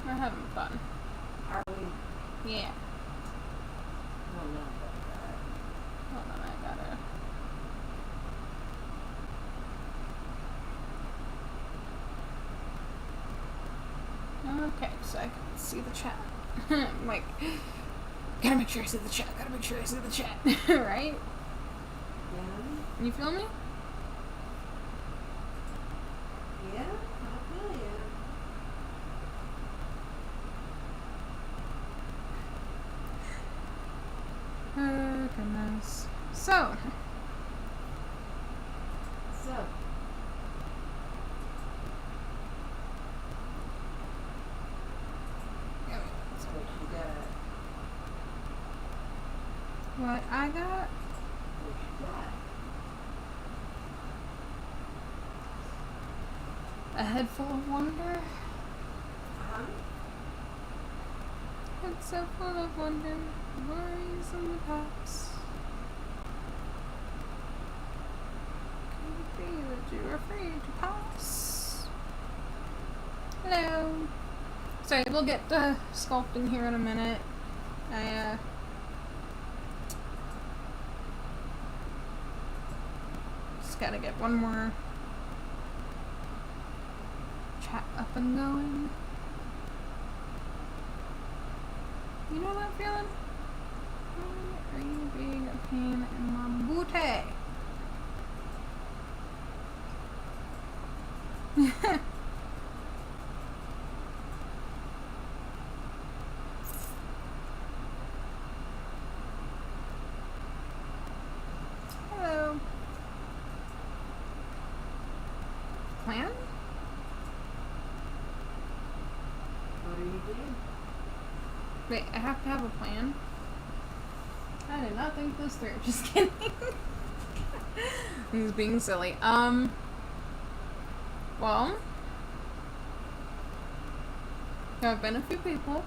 We're having fun. Are we? Yeah. Well, not like that. Hold on, I gotta... Okay, so I can see the chat. I'm like, gotta make sure I see the chat, gotta make sure I see the chat. Right? Yeah? You feel me? Yeah? I feel you. Oh, goodness. So. What you got? What I got? What you got? A head full of wonder. Uh-huh. Head so full of wonder. Worries in the past. Could it be that you're afraid to pass? Hello. Sorry, we'll get to sculpting here in a minute. I just gotta get one more chat up and going. You know that feeling? Why are you being a pain in my booty? Hello. Plan? What are you doing? Wait, I have to have a plan? I did not think this through. Just kidding. He's being silly. Well, there have been a few people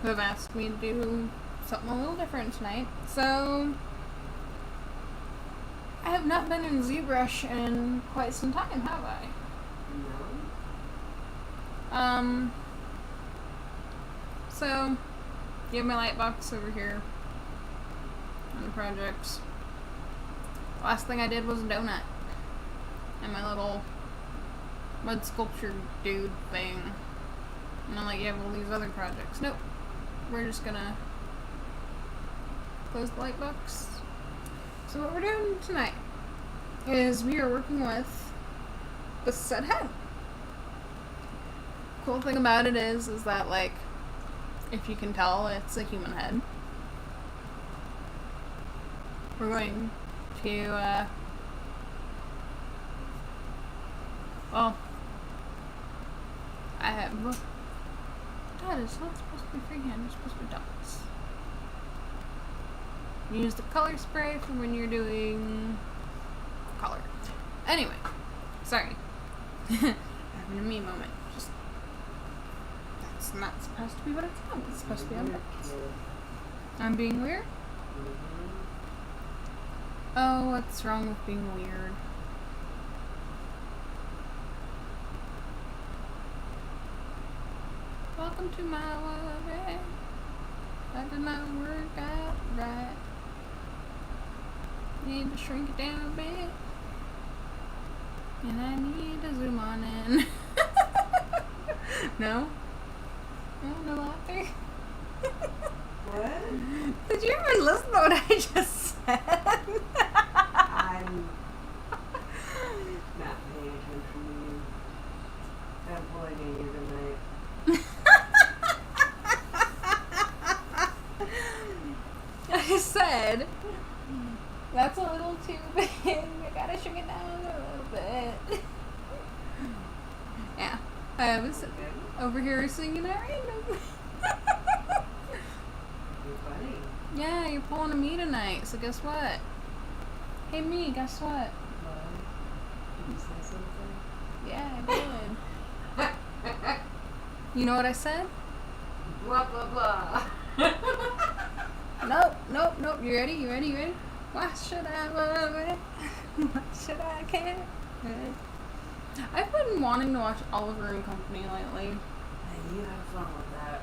who have asked me to do something a little different tonight. So, I have not been in ZBrush in quite some time, have I? No. So, you have my light box over here on the projects. Last thing I did was a donut. And my little mud sculpture dude thing. And I'm like, you have all these other projects. Nope. We're just gonna close the light box. So what we're doing tonight is we are working with the said head. Cool thing about it is that, like, if you can tell, it's a human head. We're going to, well, I have, that is not supposed to be freehand, it's supposed to be dots. Use the color spray for when you're doing color. Anyway, sorry. Having a me moment. Just, that's not supposed to be what it's called. It's supposed to be on dots. I'm being weird? Oh, what's wrong with being weird? Welcome to my world. That did not work out right. Need to shrink it down a bit. And I need to zoom on in. No? No laughter? What? Did you ever listen to what I just said? I'm not paying attention to you. I'm avoiding you tonight. I said, that's a little too big. I gotta shrink it down a little bit. Yeah, I was over here singing at random. You're funny. Yeah, you're pulling a me tonight, so guess what? Hey me, guess what? What? Did you say something? Yeah, I did. You know what I said? Blah, blah, blah. Nope. You ready? Why should I love it? Why should I care? I've been wanting to watch Oliver and Company lately. Hey, you have fun with that.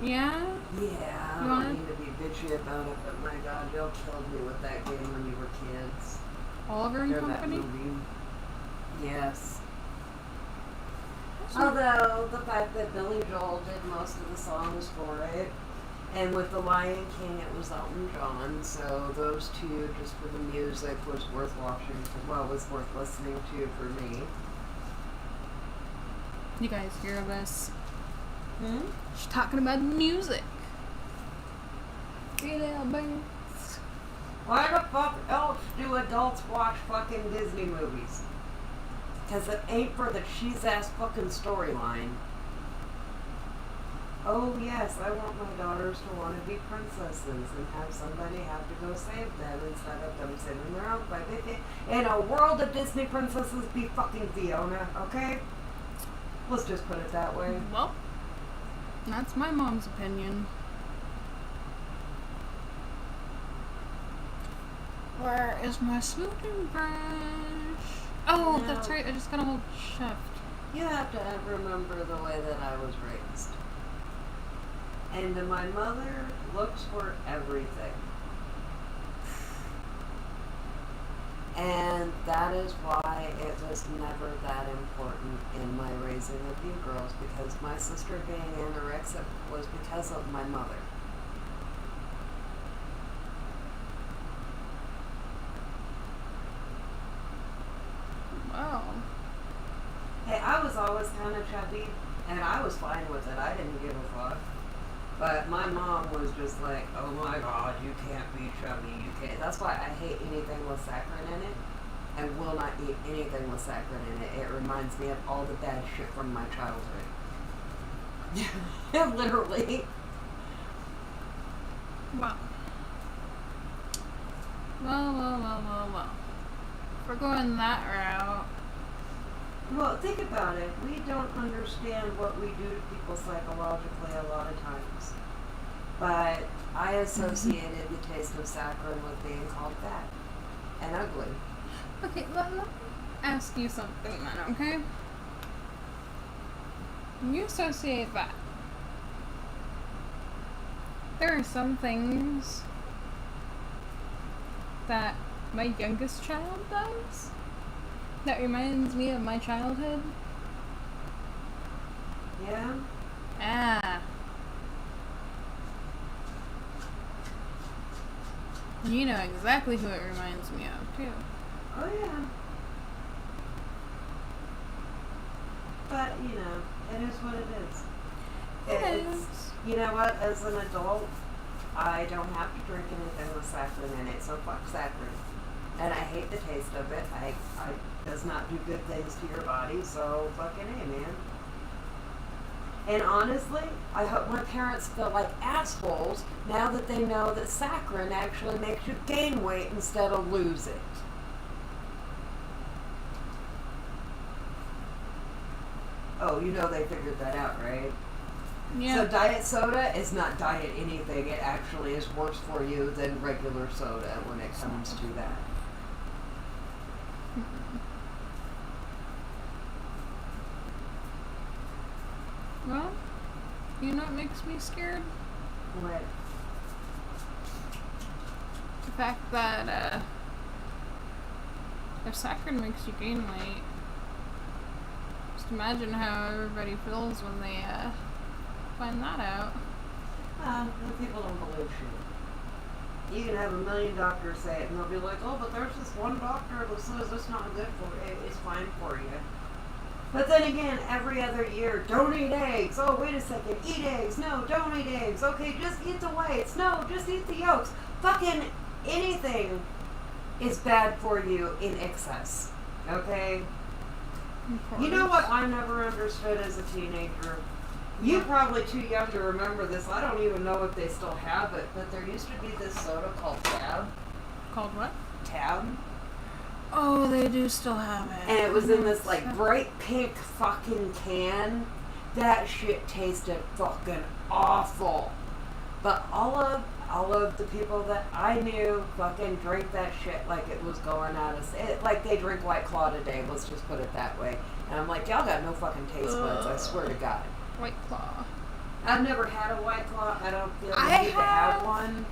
Yeah? Yeah, I You don't wanna- mean to be bitchy about it, but my God, y'all killed me with that game when you were kids. Oliver and Or that Company? movie. Yes. That's Although, the fact that Billy Joel did most of the songs for it, and with The Lion King it was Elton John, so those two, just for the music, was worth watching, was worth listening to for me. You guys hear this? Hmm? She's talking about music. Yeah, baby. Why the fuck else do adults watch fucking Disney movies? Because it ain't for the cheese-ass fucking storyline. Oh yes, I want my daughters to want to be princesses and have somebody have to go save them instead of them sitting around by baby. In a world of Disney princesses, be fucking Fiona, okay? Let's just put it that way. Well, that's my mom's opinion. Where is my smoothing brush? Oh, No. that's right. I just got a whole shaft. You have to remember the way that I was raised. And my mother looks for everything. And that is why it was never that important in my raising of you girls, because my sister being anorexic was because of my mother. Wow. Hey, I was always kind of chubby, and I was fine with it. I didn't give a fuck. But my mom was just like, oh my God, you can't be chubby, you can't. That's why I hate anything with saccharin in it. I will not eat anything with saccharin in it. It reminds me of all the bad shit from my childhood. Literally. Wow. Well. If we're going that route. Well, think about it. We don't understand what we do to people psychologically a lot of times. But I associated the taste of saccharin with being called fat and ugly. Okay, let me ask you something then, okay? When you associate that, there are some things that my youngest child does that reminds me of my childhood. Yeah? Ah. You know exactly who it reminds me of, too. Oh, yeah. But, you know, it is what it is. It It's, is. you know what, as an adult, I don't have to drink anything with saccharin in it, so fuck saccharin. And I hate the taste of it. I does not do good things to your body, so fucking A, man. And honestly, I hope my parents feel like assholes now that they know that saccharin actually makes you gain weight instead of lose it. Oh, you know they figured that out, right? Yeah. So diet soda is not diet anything. It actually is worse for you than regular soda when it comes to that. Well, you know what makes me scared? What? The fact that, if saccharin makes you gain weight, just imagine how everybody feels when they, find that out. People don't believe shit. You can have a million doctors say it, and they'll be like, oh, but there's this one doctor that says it's not good for you. It's fine for you. But then again, every other year, don't eat eggs. Oh, wait a second, eat eggs. No, don't eat eggs. Okay, just eat the whites. No, just eat the yolks. Fucking anything is bad for you in excess. Okay? You know what I never understood as a teenager? You're probably too young to remember this. I don't even know if they still have it, but there used to be this soda called Tab. Called what? Tab. Oh, they do still have it. And it was in this like bright pink fucking can. That shit tasted fucking awful. But all of the people that I knew fucking drank that shit like it was going out of like they drink White Claw today. Let's just put it that way. And I'm like, y'all got no fucking taste buds, I swear to God. White Claw. I've never had a White Claw. I don't feel I the need to have one.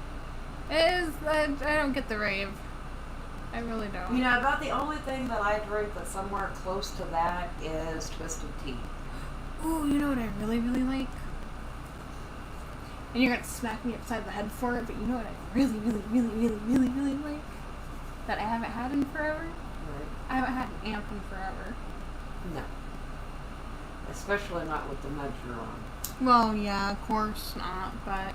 I don't get the rave. I really don't. You know, about the only thing that I drink that's somewhere close to that is Twisted Tea. Ooh, you know what I really, really like? And you're gonna smack me upside the head for it, but you know what I really, really, really, really, really, really like? That I haven't had in forever? Right. I haven't had an amp in forever. No. Especially not with the meds you're on. Well, yeah, of course not, but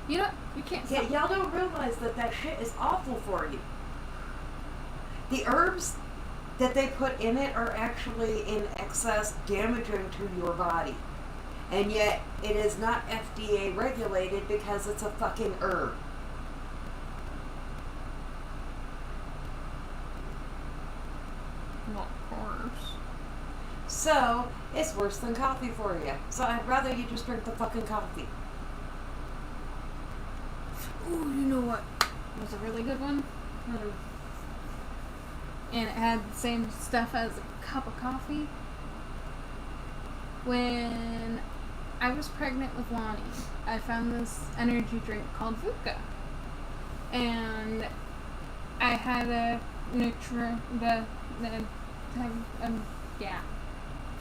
you know, you can't Yeah, stop. y'all don't realize that shit is awful for you. The herbs that they put in it are actually in excess damaging to your body. And yet, it is not FDA regulated because it's a fucking herb. Well, of course. So, it's worse than coffee for you. So I'd rather you just drink the fucking coffee. Ooh, you know what was a really good one? And it had the same stuff as a cup of coffee. When I was pregnant with Lonnie, I found this energy drink called Vuka. And I had a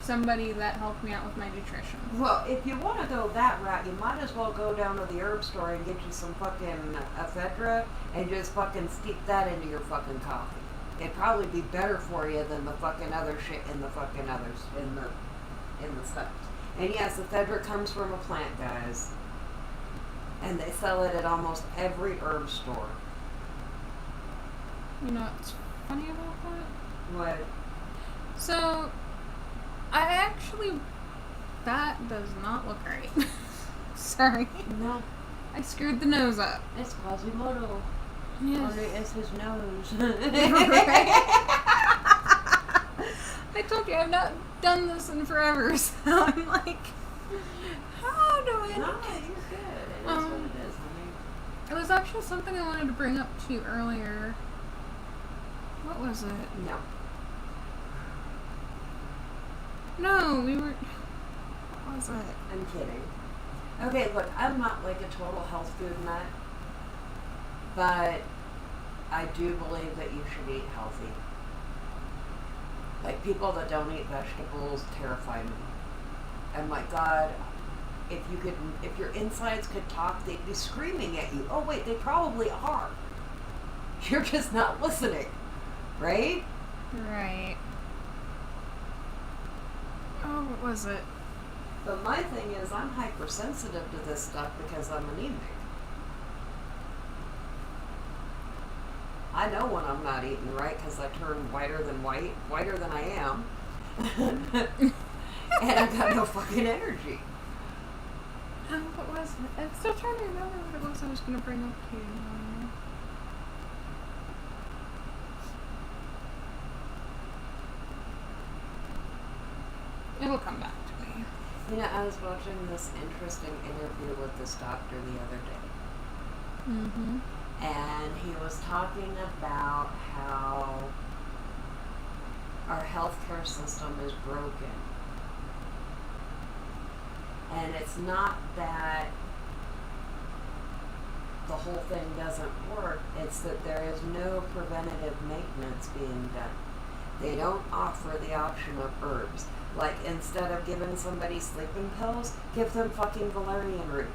somebody that helped me out with my nutrition. Well, if you want to go that route, you might as well go down to the herb store and get you some fucking ephedra and just fucking steep that into your fucking coffee. It'd probably be better for you than the fucking other shit in the fucking others in the stuff. And yes, ephedra comes from a plant, guys. And they sell it at almost every herb store. You know what's funny about that? What? So, that does not look right. Sorry. No. I screwed the nose up. It's Quasimodo. Yes. Or it's his nose. I told you I've not done this in forever, so I'm like, how do I No, do you're it? good. It is what it is, honey. It was actually something I wanted to bring up to you earlier. What was it? No. No, we were... What was it? I'm kidding. Okay, look, I'm not like a total health food nut, but I do believe that you should eat healthy. Like, people that don't eat vegetables terrify me. And my God, if your insides could talk, they'd be screaming at you. Oh wait, they probably are. You're just not listening, right? Right. Oh, what was it? But my thing is, I'm hypersensitive to this stuff because I'm anemic. I know when I'm not eating right because I turn whiter than I am. And I've got no fucking energy. Oh, what was it? I'm still trying to remember what it was I was going to bring up to you. It'll come back to me. You know, I was watching this interesting interview with this doctor the other day. Mm-hmm. And he was talking about how our healthcare system is broken. And it's not that the whole thing doesn't work, it's that there is no preventative maintenance being done. They don't offer the option of herbs. Like, instead of giving somebody sleeping pills, give them fucking valerian root.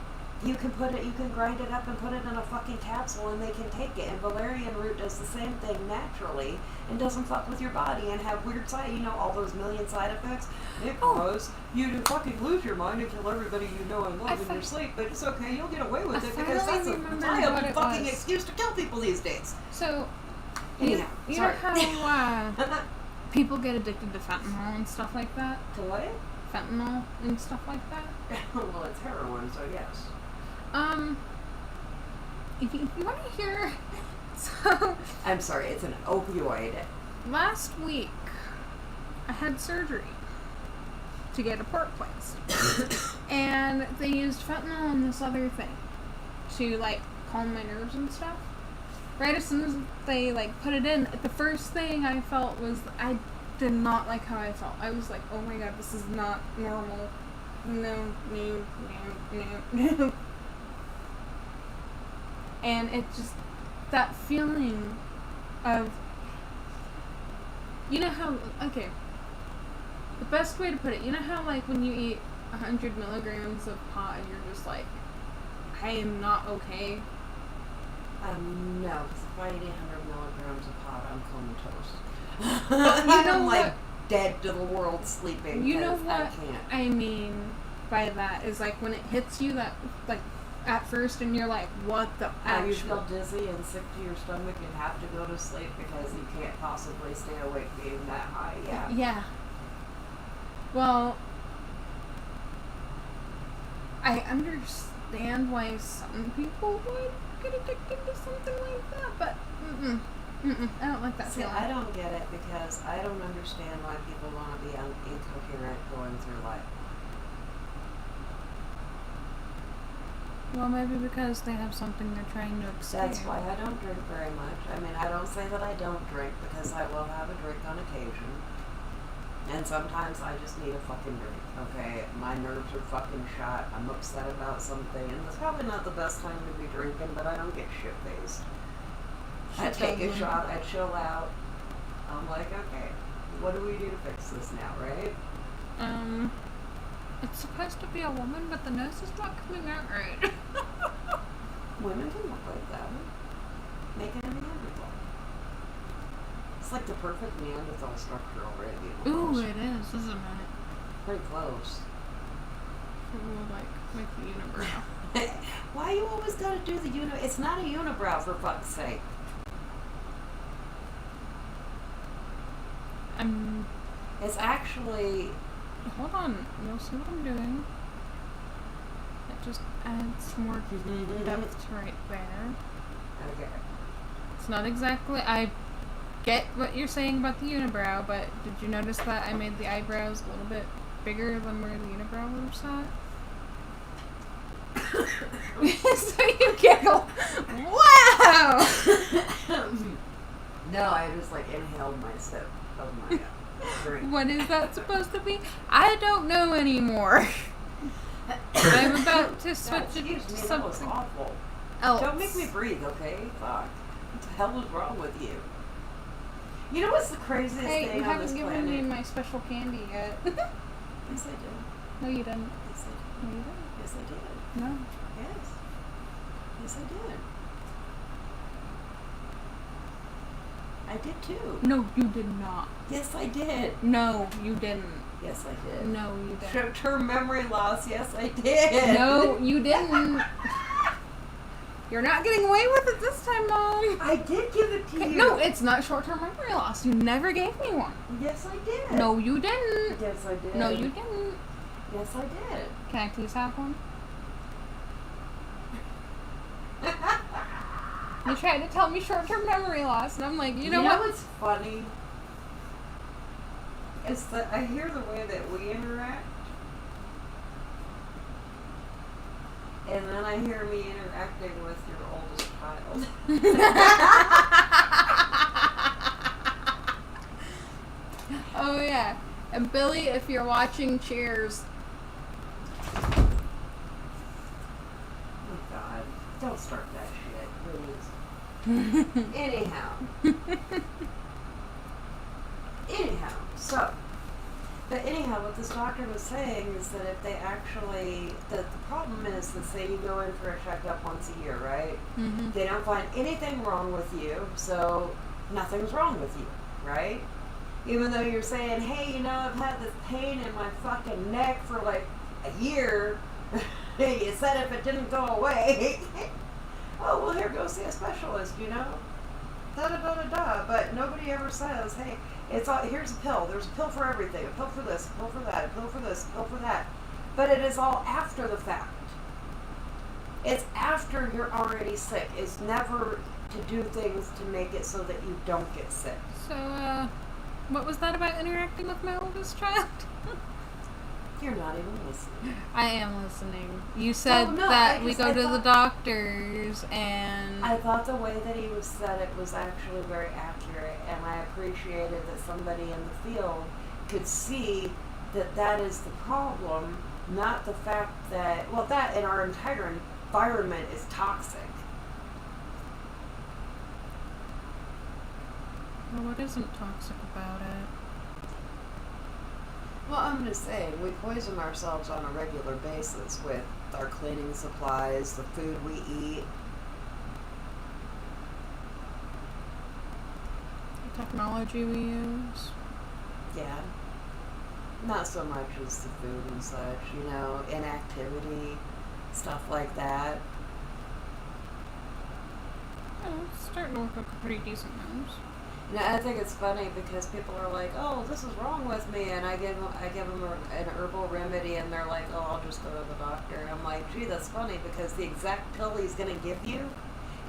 You can grind it up and put it in a fucking capsule and they can take it. And valerian root does the same thing naturally and doesn't fuck with your body and have weird all those million side effects. It causes you to fucking lose your mind and kill everybody you know and love in your sleep. But it's okay, you'll get away with it because that's a viable fucking excuse to kill people these days. So, Anyhow, you know how people get addicted to fentanyl and stuff like that? To what? Fentanyl and stuff like that? Well, it's heroin, so yes. If you want to hear, so I'm sorry, it's an opioid. last week I had surgery to get a port placed, and they used fentanyl and this other thing to like calm my nerves and stuff. Right as soon as they like put it in, the first thing I felt was I did not like how I felt. I was like, oh my god, this is not normal. No. And it just, that feeling of, you know how, okay, the best way to put it, you know how like when you eat 100 milligrams of pot and you're just like, I am not okay? No, because if I eat 100 milligrams of pot, I'm comatose. But you know I'm what? like dead to the world sleeping. You know 'cause what I can't. I mean by that is like when it hits you that, like, at first and you're like, what the How you actual... feel dizzy and sick to your stomach and have to go to sleep because you can't possibly stay awake being that high. Yeah. Yeah. Well, I understand why some people would get addicted to something like that, but I don't like that See, feeling. I don't get it because I don't understand why people want to be incoherent going through life. Well, maybe because they have something they're trying to escape. That's why I don't drink very much. I mean, I don't say that I don't drink because I will have a drink on occasion. And sometimes I just need a fucking drink, okay? My nerves are fucking shot. I'm upset about something. And it's probably not the best time to be drinking, but I don't get shit-faced. I take a shot, I chill out. I'm like, okay, what do we do to fix this now, right? It's supposed to be a woman, but the nose is not coming out right. Women can look like that. Make it a Neanderthal. It's like the perfect Neanderthal structure already. Ooh, almost. it is, isn't it? Pretty close. We'll, like, make the unibrow. Why you always gotta do the It's not a unibrow, for fuck's sake. It's actually... Hold on, you'll see what I'm doing. It just adds more depth right there. Okay. It's not exactly... I get what you're saying about the unibrow, but did you notice that I made the eyebrows a little bit bigger than where the unibrow would have sat? So you giggle. Wow! No, I just like inhaled my sip of my drink. What is that supposed to be? I don't know anymore. I'm about to switch it to That was something awful. else. Don't make me breathe, okay? Fuck. What the hell is wrong with you? You know what's the craziest Hey, thing you on this haven't given planet? me my special candy yet. Yes, I did. No, you didn't. Yes, I did. No, you didn't. Yes, I did. No. Yes. Yes, I did. I did too. No, you did not. Yes, I did. No, you didn't. Yes, I did. No, you didn't. Short-term memory loss. Yes, I did. No, you didn't. You're not getting away with it this time, Mom. I did give it to you. No, it's not short-term memory loss. You never gave me one. Yes, I did. No, you didn't. Yes, I did. No, you didn't. Yes, I did. Can I please have one? You tried to tell me short-term memory loss, and I'm like, you know what? what's funny? Is that I hear the way that we interact, and then I hear me interacting with your oldest child. Oh yeah. And Billy, if you're watching, cheers. Oh God! Don't start that shit, please. Anyhow. Anyhow, what this doctor was saying is that if they actually, the problem is that say you go in for a checkup once a year, right? Mm-hmm. They don't find anything wrong with you, so nothing's wrong with you, right? Even though you're saying, hey, you know, I've had this pain in my fucking neck for like a year. You said if it didn't go away, oh, well, here, go see a specialist, you know? Da-da-da-da-da. But nobody ever says, hey, it's all, here's a pill. There's a pill for everything. A pill for this, a pill for that, a pill for this, a pill for that. But it is all after the fact. It's after you're already sick. It's never to do things to make it so that you don't get sick. So, what was that about interacting with my oldest child? You're not even listening. I am listening. You said Oh, no, that we I go to the thought- doctors and... I thought the way that he was said it was actually very accurate, and I appreciated that somebody in the field could see that that is the problem, not the fact that, well, that and our entire environment is toxic. Well, what isn't toxic about it? Well, I'm just saying, we poison ourselves on a regular basis with our cleaning supplies, the food we eat. The technology we use. Yeah. Not so much as the food and such, you know, inactivity, stuff like that. Yeah, it's starting to look like a pretty decent nose. You know, I think it's funny because people are like, "Oh, this is wrong with me," and I give them an herbal remedy, and they're like, "Oh, I'll just go to the doctor." And I'm like, "Gee, that's funny because the exact pill he's gonna give you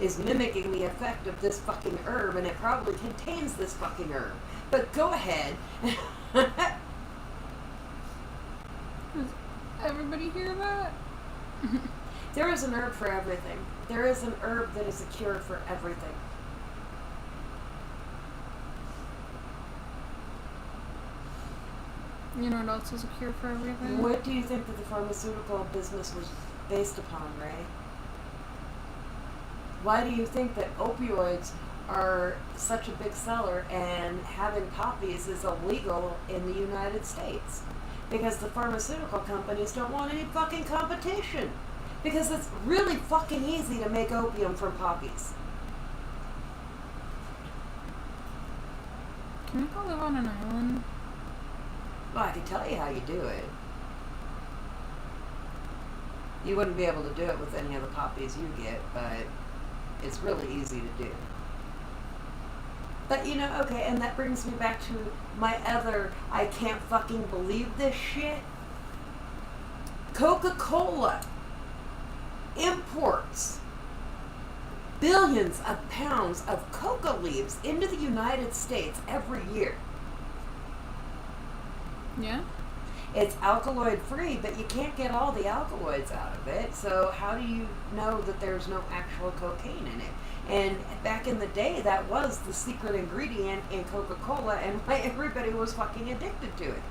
is mimicking the effect of this fucking herb, and it probably contains this fucking herb. But go ahead." Does everybody hear that? There is an herb for everything. There is an herb that is a cure for everything. You know what else is a cure for everything? What do you think that the pharmaceutical business was based upon, Ray? Why do you think that opioids are such a big seller and having poppies is illegal in the United States? Because the pharmaceutical companies don't want any fucking competition. Because it's really fucking easy to make opium from poppies. Can we go live on an island? Well, I can tell you how you do it. You wouldn't be able to do it with any of the poppies you get, but it's really easy to do. But you know, okay, and that brings me back to my other, I can't fucking believe this shit. Coca-Cola imports billions of pounds of coca leaves into the United States every year. Yeah? It's alkaloid free, but you can't get all the alkaloids out of it. So how do you know that there's no actual cocaine in it? And back in the day, that was the secret ingredient in Coca-Cola, and why everybody was fucking addicted to it.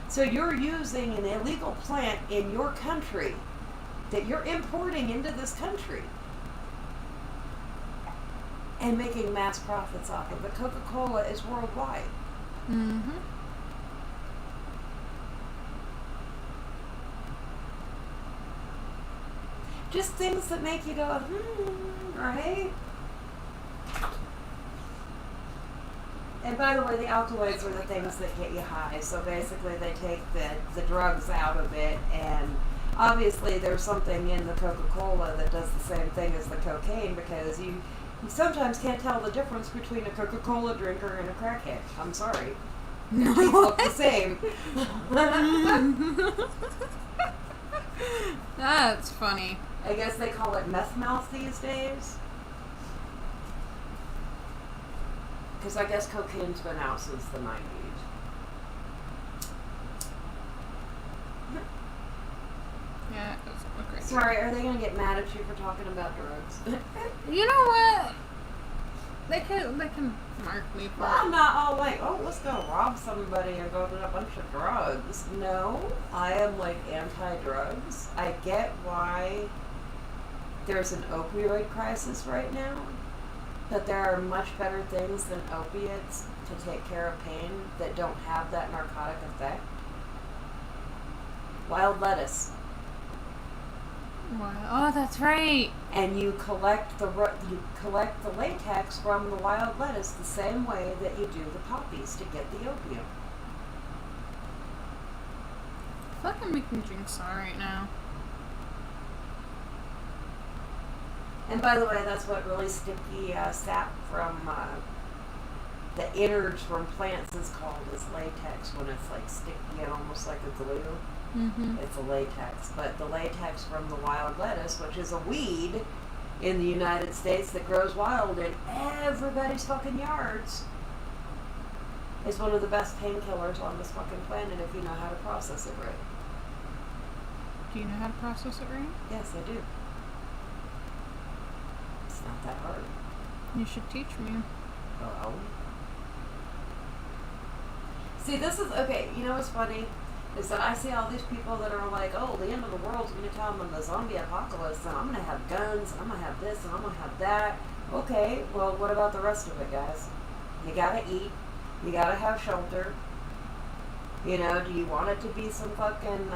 So you're using an illegal plant in your country that you're importing into this country and making mass profits off of it. Coca-Cola is worldwide. Mm-hmm. Just things that make you go, right? And by the way, the alkaloids are the things that get you high. So basically they take the drugs out of it, and obviously there's something in the Coca-Cola that does the same thing as the cocaine, because you sometimes can't tell the difference between a Coca-Cola drinker and a crackhead. I'm sorry. They look the same. That's funny. I guess they call it meth mouth these days. Because I guess cocaine's been out since the 90s. Yeah, it doesn't look right. Sorry, are they going to get mad at you for talking about drugs? You know what? They can mark me for Well, I'm not all like, oh, let's go rob somebody and go get a bunch of drugs. No, I am like anti-drugs. I get why there's an opioid crisis right now, but there are much better things than opiates to take care of pain that don't have that narcotic effect. Wild lettuce. Wow. Oh, that's right. And you collect the latex from the wild lettuce the same way that you do the poppies to get the opium. I feel like I'm making drink sour right now. And by the way, that's what really sticky sap from the innards from plants is called, is latex, when it's like sticky and almost like a glue. Mm-hmm. It's a latex. But the latex from the wild lettuce, which is a weed in the United States that grows wild in everybody's fucking yards, It's one of the best painkillers on this fucking planet if you know how to process it right. Do you know how to process it right? Yes, I do. It's not that hard. You should teach me. Well. See, this is, okay, you know what's funny? Is that I see all these people that are like, oh, the end of the world's going to come in the zombie apocalypse, and I'm going to have guns, and I'm going to have this, and I'm going to have that. Okay, well, what about the rest of it, guys? You got to eat. You got to have shelter. You know, do you want it to be some fucking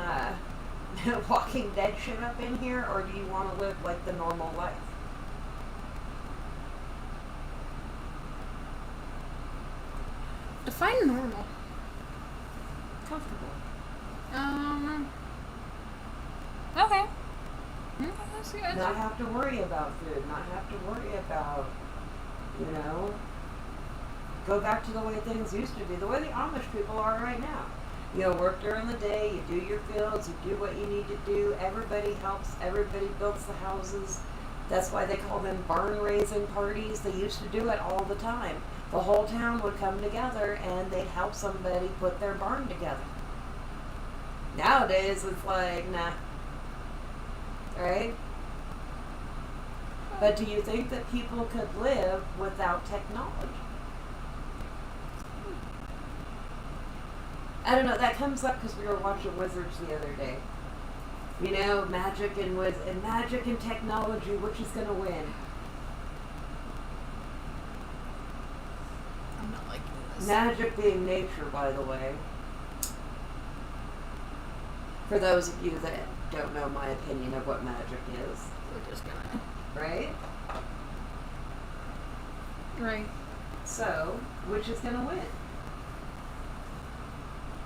Walking Dead shit up in here, or do you want to live like the normal life? Define normal. Comfortable. Okay. Okay, I see. Not have to worry about food, not have to worry about, you know, go back to the way things used to be, the way the Amish people are right now. You know, work during the day, you do your fields, you do what you need to do, everybody helps, everybody builds the houses. That's why they call them barn raising parties. They used to do it all the time. The whole town would come together and they'd help somebody put their barn together. Nowadays, it's like, nah. Right? But do you think that people could live without technology? I don't know, that comes up because we were watching Wizards the other day. You know, magic and technology, which is going to win? I'm not liking this. Magic being nature, by the way. For those of you that don't know my opinion of what magic is. We're just gonna... Right? Right. So, which is going to win?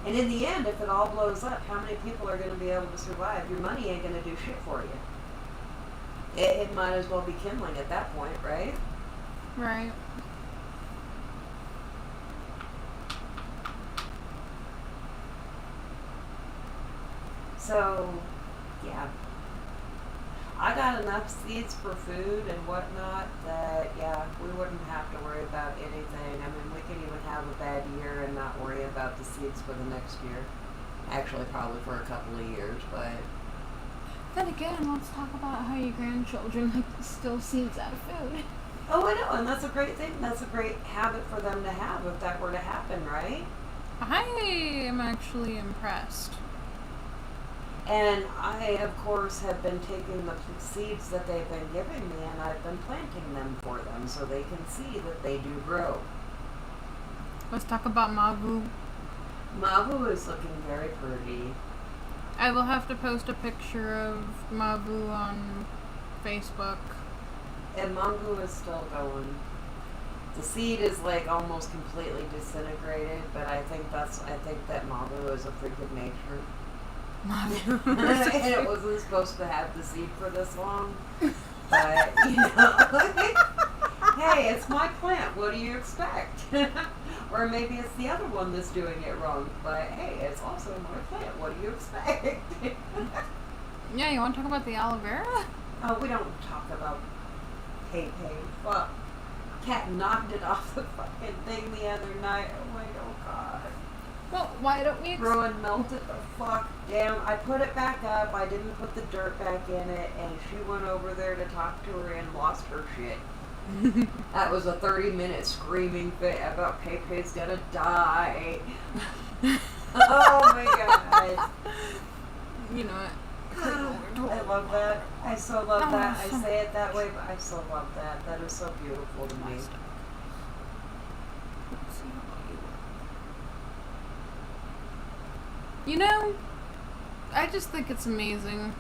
And in the end, if it all blows up, how many people are going to be able to survive? Your money ain't going to do shit for you. It might as well be kindling at that point, right? Right. So, yeah. I got enough seeds for food and whatnot that, yeah, we wouldn't have to worry about anything. I mean, we can even have a bad year and not worry about the seeds for the next year. Actually, probably for a couple of years, but... Then again, let's talk about how your grandchildren like to steal seeds out of food. Oh, I know, and that's a great thing. That's a great habit for them to have if that were to happen, right? I am actually impressed. And I, of course, have been taking the seeds that they've been giving me and I've been planting them for them so they can see that they do grow. Let's talk about Mavu. Mavu is looking very pretty. I will have to post a picture of Mavu on Facebook. And Mavu is still going. The seed is like almost completely disintegrated, but I think that Mavu is a freak of nature. And it wasn't supposed to have the seed for this long, but you know, hey, it's my plant. What do you expect? Or maybe it's the other one that's doing it wrong. But hey, it's also my plant. What do you expect? Yeah, you want to talk about the aloe vera? Oh, we don't talk about Pepe. Fuck, cat knocked it off the fucking thing the other night. Oh my god. Well, why don't we... Ruin melted the fuck down. I put it back up. I didn't put the dirt back in it, and she went over there to talk to her and lost her shit. That was a 30-minute screaming fit about Pepe's gonna die. Oh my god. You know what? I love that. I so love that. I say it that way, but I so love that. That is so beautiful to me. You know, I just think it's amazing.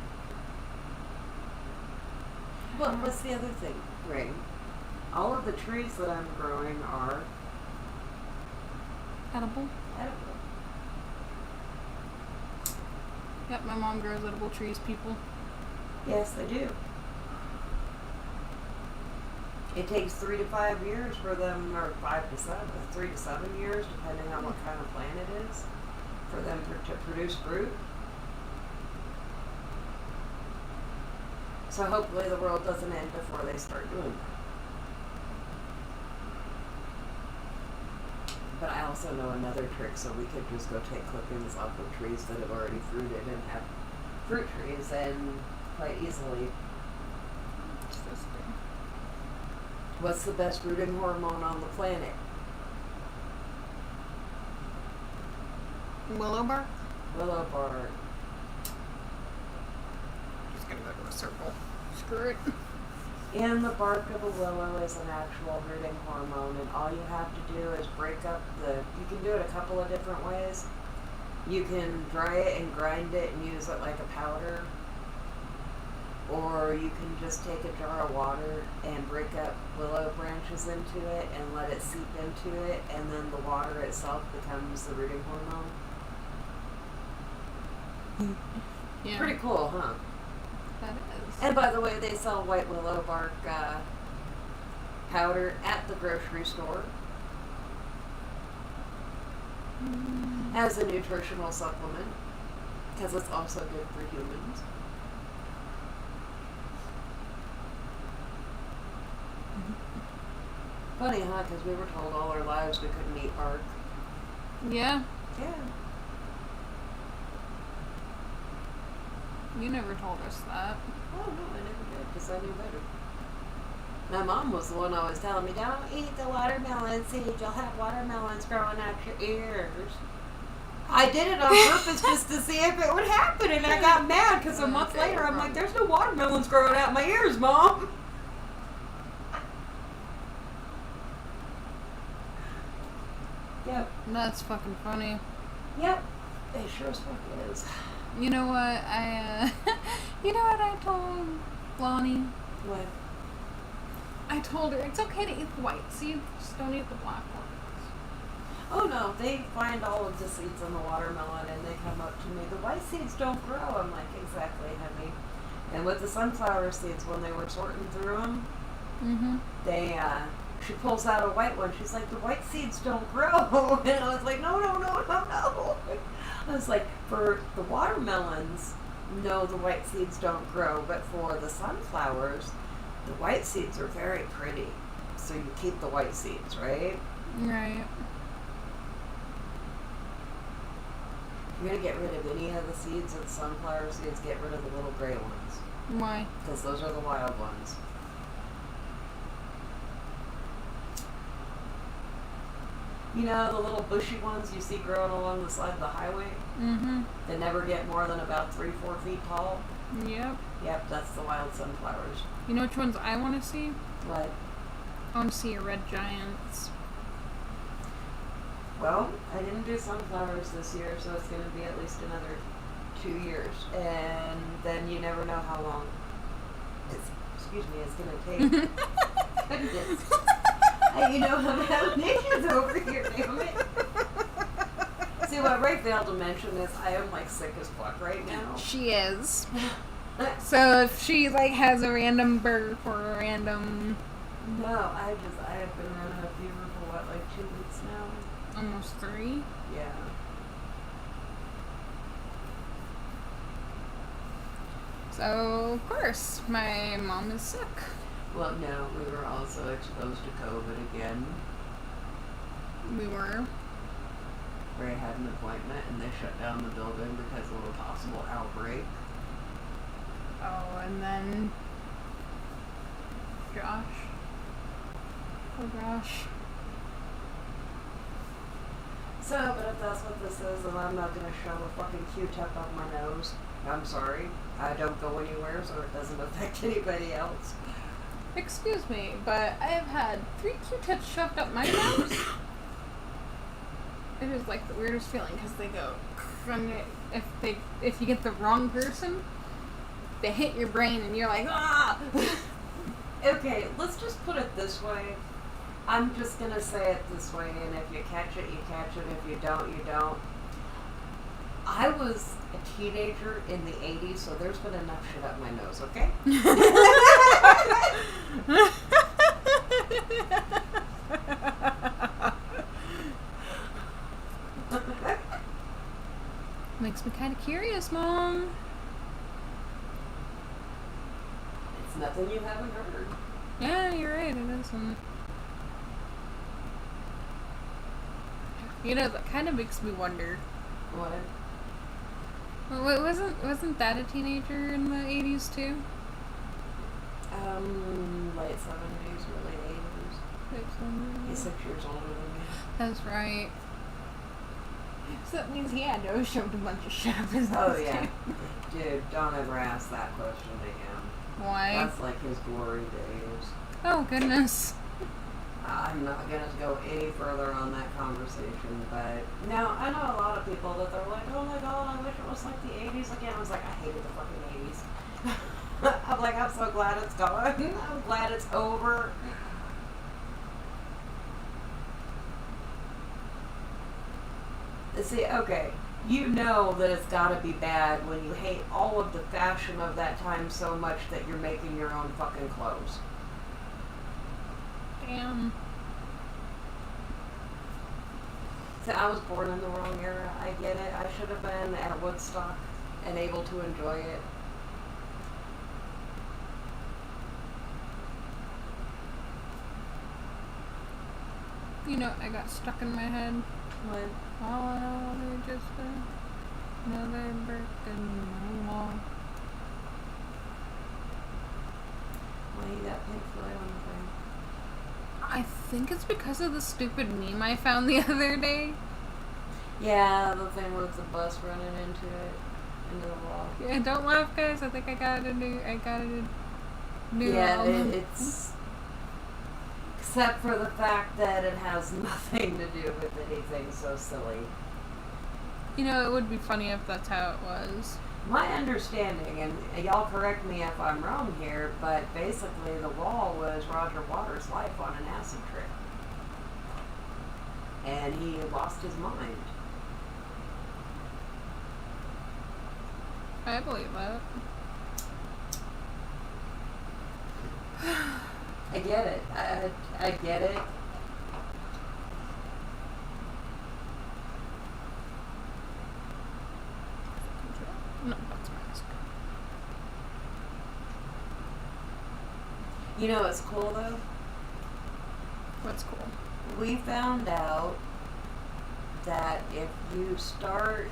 Well, what's the other thing, Ray? All of the trees that I'm growing are Edible? edible. Yep, my mom grows edible trees, people. Yes, they do. It takes 3 to 5 years for them, or 5 to 7, 3 to 7 years, depending on what kind of plant it is, for them to produce fruit. So hopefully the world doesn't end before they start doing that. But I also know another trick, so we could just go take clippings off of trees that have already fruited and have fruit trees, and quite easily. What's this thing? What's the best rooting hormone on the planet? Willow bark? Willow bark. Just gonna go to a circle. Screw it. And the bark of a willow is an actual rooting hormone, and all you have to do is break up you can do it a couple of different ways. You can dry it and grind it and use it like a powder, or you can just take a jar of water and break up willow branches into it and let it seep into it, and then the water itself becomes the rooting hormone. Yeah. Pretty cool, huh? That is. And by the way, they sell white willow bark powder at the grocery store as a nutritional supplement, because it's also good for humans. Funny, huh? Because we were told all our lives we couldn't eat bark. Yeah. Yeah. You never told us that. Oh, no, I never did, because I knew better. My mom was the one always telling me, don't eat the watermelon seeds, you'll have watermelons growing out your ears. I did it on purpose just to see if it would happen, and I got mad because a month later I'm like, there's no watermelons growing out my ears, Mom. Yep. That's fucking funny. Yep. It sure as fuck is. You know what? You know what I told Lonnie? What? I told her it's okay to eat the white seeds, just don't eat the black ones. Oh no, they find all of the seeds in the watermelon and they come up to me, the white seeds don't grow. I'm like, exactly, honey. And with the sunflower seeds, when they were sorting through them, she pulls out a white one. She's like, the white seeds don't grow. And I was like, no. I was like, for the watermelons, no, the white seeds don't grow. But for the sunflowers, the white seeds are very pretty. So you keep the white seeds, right? Right. If you're going to get rid of any of the seeds of the sunflower seeds, get rid of the little gray ones. Why? Because those are the wild ones. You know, the little bushy ones you see growing along the side of the highway? They never get more than about 3-4 feet tall? Yep. Yep, that's the wild sunflowers. You know which ones I want to see? What? I want to see your red giants. Well, I didn't do sunflowers this year, so it's going to be at least another 2 years. And then you never know how long it's going to take. Goodness. You know, I'm having issues over here, damn it. See, what Ray failed to mention is I am, like, sick as fuck right now. She is. So if she, like, has a random birth or a random... No, I have been running a fever for, what, like 2 weeks now? Almost 3? Yeah. So, of course, my mom is sick. Well, no, we were also exposed to COVID again. We were. Ray had an appointment and they shut down the building because of a possible outbreak. Oh, and then Josh. Oh gosh. So, but if that's what this is, then I'm not going to shove a fucking Q-tip up my nose. I'm sorry. I don't go anywhere, so it doesn't affect anybody else. Excuse me, but I have had 3 Q-tips shoved up my nose. It is like the weirdest feeling because they go, and if you get the wrong person, they hit your brain and you're like, ah. Okay, let's just put it this way. I'm just gonna say it this way, and if you catch it, you catch it. If you don't, you don't. I was a teenager in the 80s, so there's been enough shit up my nose, okay? Makes me kind of curious, Mom. It's nothing you haven't heard. Yeah, you're right. It isn't. You know, that kind of makes me wonder. What? Well, wasn't that a teenager in the 80s too? Late 70s, early 80s. He's 6 years older than me. That's right. So that means he had to have shoved a bunch of shit up his Oh, nose, yeah. too. Dude, don't ever ask that question to him. Why? That's like his glory days. Oh, goodness. I'm not going to go any further on that conversation, but now I know a lot of people that they're like, oh my god, I wish it was like the 80s again. I was like, I hated the fucking 80s. I'm like, I'm so glad it's gone. I'm glad it's over. See, okay, you know that it's got to be bad when you hate all of the fashion of that time so much that you're making your own fucking clothes. Damn. So I was born in the wrong era. I get it. I should have been at Woodstock and able to enjoy it. You know, I got stuck in my head. What? All in all, they're just another brick in the wall. Why you got Pink Floyd on the thing? I think it's because of the stupid meme I found the other day. Yeah, the thing with the bus running into the wall. Yeah, don't laugh, guys. I think I got a new Yeah, it's except for the fact that it has nothing to do with anything so silly. You know, it would be funny if that's how it was. My understanding, and y'all correct me if I'm wrong here, but basically the wall was Roger Waters' life on an acid trip. And he lost his mind. I believe that. I get it. I get it. No, that's my mask. You know what's cool though? What's cool? We found out that if you start,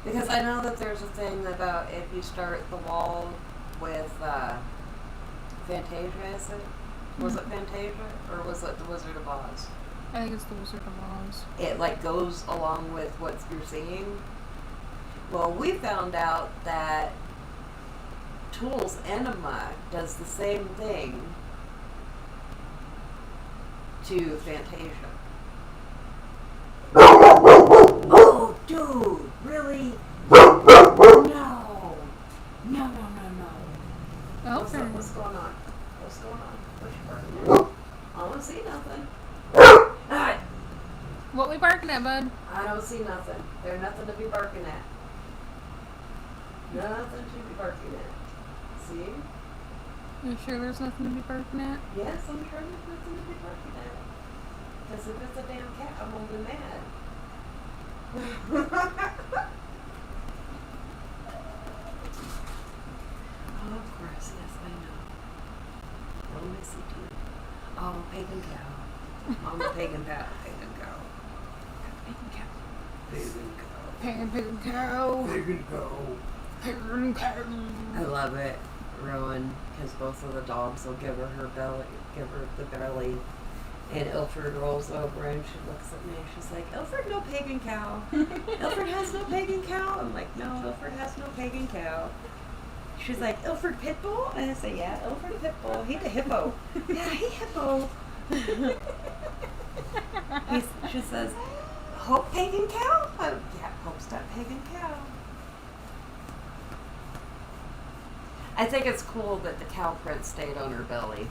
because I know that there's a thing about if you start the wall with Fantasia, is it? Was it Fantasia or was it the Wizard of Oz? I think it's the Wizard of Oz. It like goes along with what you're seeing. Well, we found out that Tool's Enema does the same thing to Fantasia. Oh, dude, really? No. Okay. What's going on? What's going on? What's your barking at? I don't see nothing. Ah, What we barking at, bud? I don't see nothing. There's nothing to be barking at. Nothing to be barking at. See? You sure there's nothing to be barking at? Yes, I'm sure there's nothing to be barking at. Because if it's a damn cat, I'm gonna be mad. Oh, of course, yes, I know. Oh, Missy too. Oh, pagan cow. I'm a pagan cow. Pagan cow. Pagan cow. Pagan cow. Pagan cow. Pagan cow. Pagan cow. I love it, Rowan, because both of the dogs will give her belly, give her the belly, and Ilford rolls over and she looks at me and she's like, Ilford, no pagan cow. Ilford has no pagan cow. I'm like, no, Ilford has no pagan cow. She's like, Ilford Pitbull? And I say, yeah, Ilford Pitbull. He the hippo. Yeah, he hippo. She says, Hope pagan cow? Oh, yeah, Hope's that pagan cow. I think it's cool that the cow print stayed on her belly.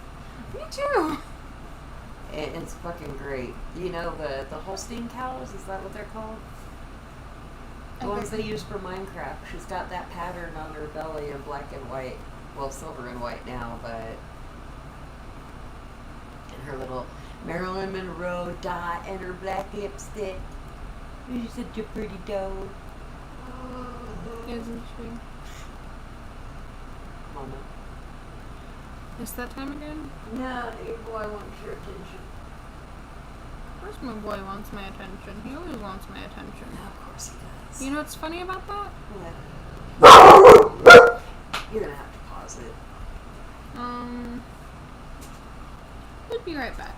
Me too. It's fucking great. You know the Holstein cows? Is that what they're called? The ones they use for Minecraft. She's got that pattern on her belly in black and white. Well, silver and white now, but... And her little Marilyn Monroe dot and her black lipstick. She's such a pretty dog. Isn't she? Mama. It's that time again? No, your boy wants your attention. course my boy wants my attention. He always wants my attention. No, of course he does. You know what's funny about that? What? You're gonna have to pause it. We'll be right back.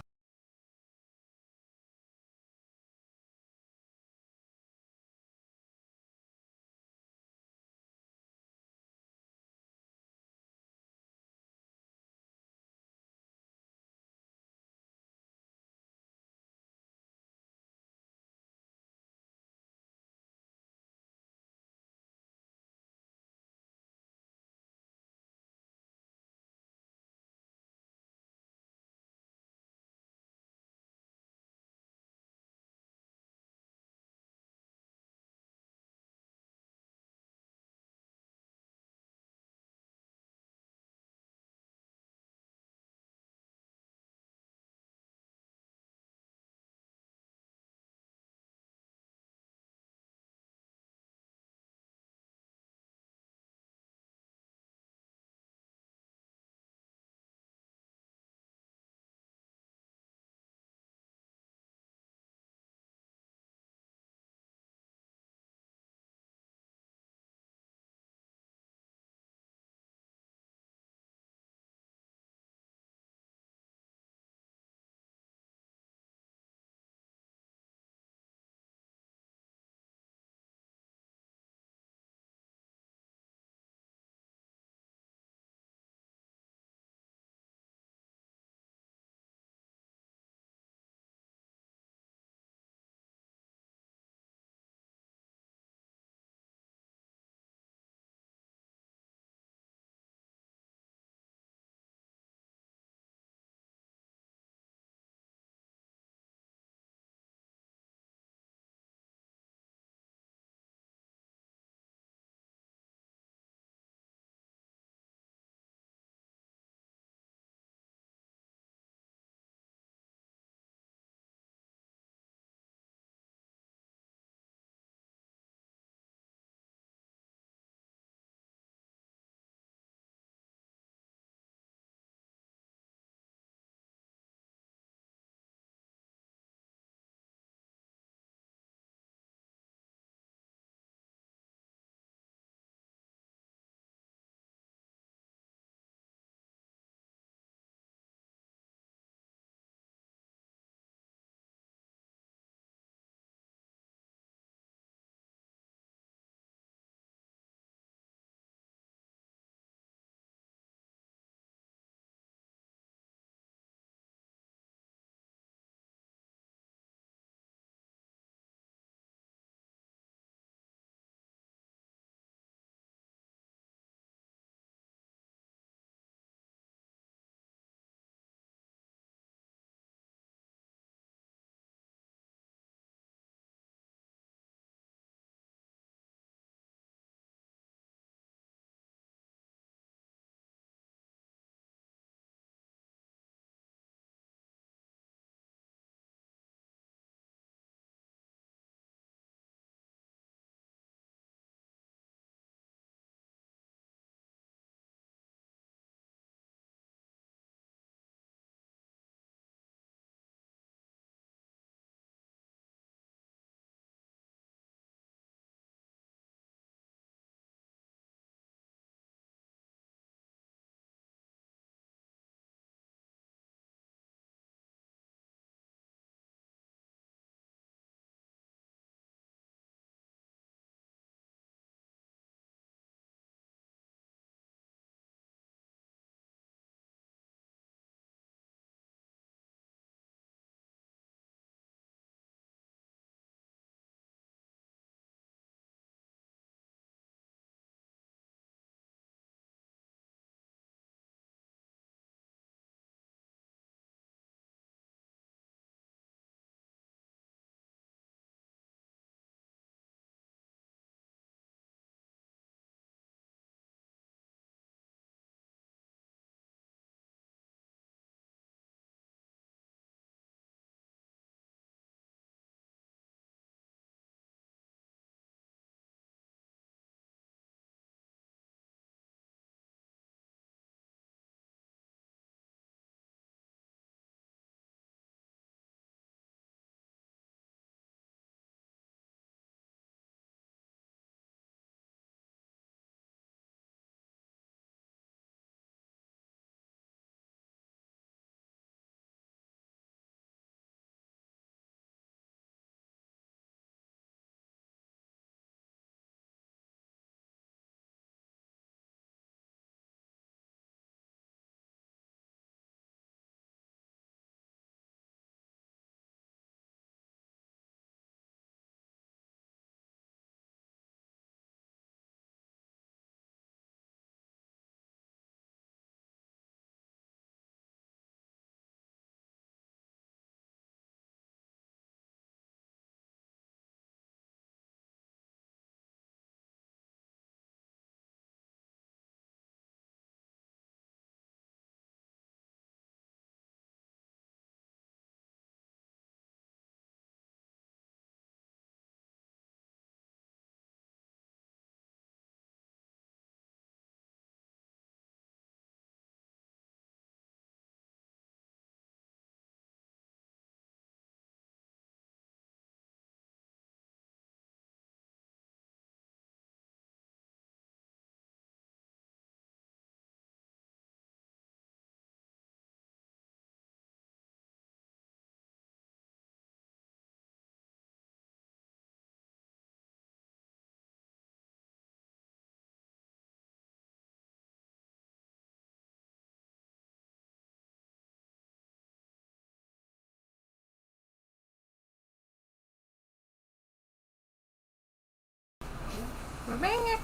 We're back.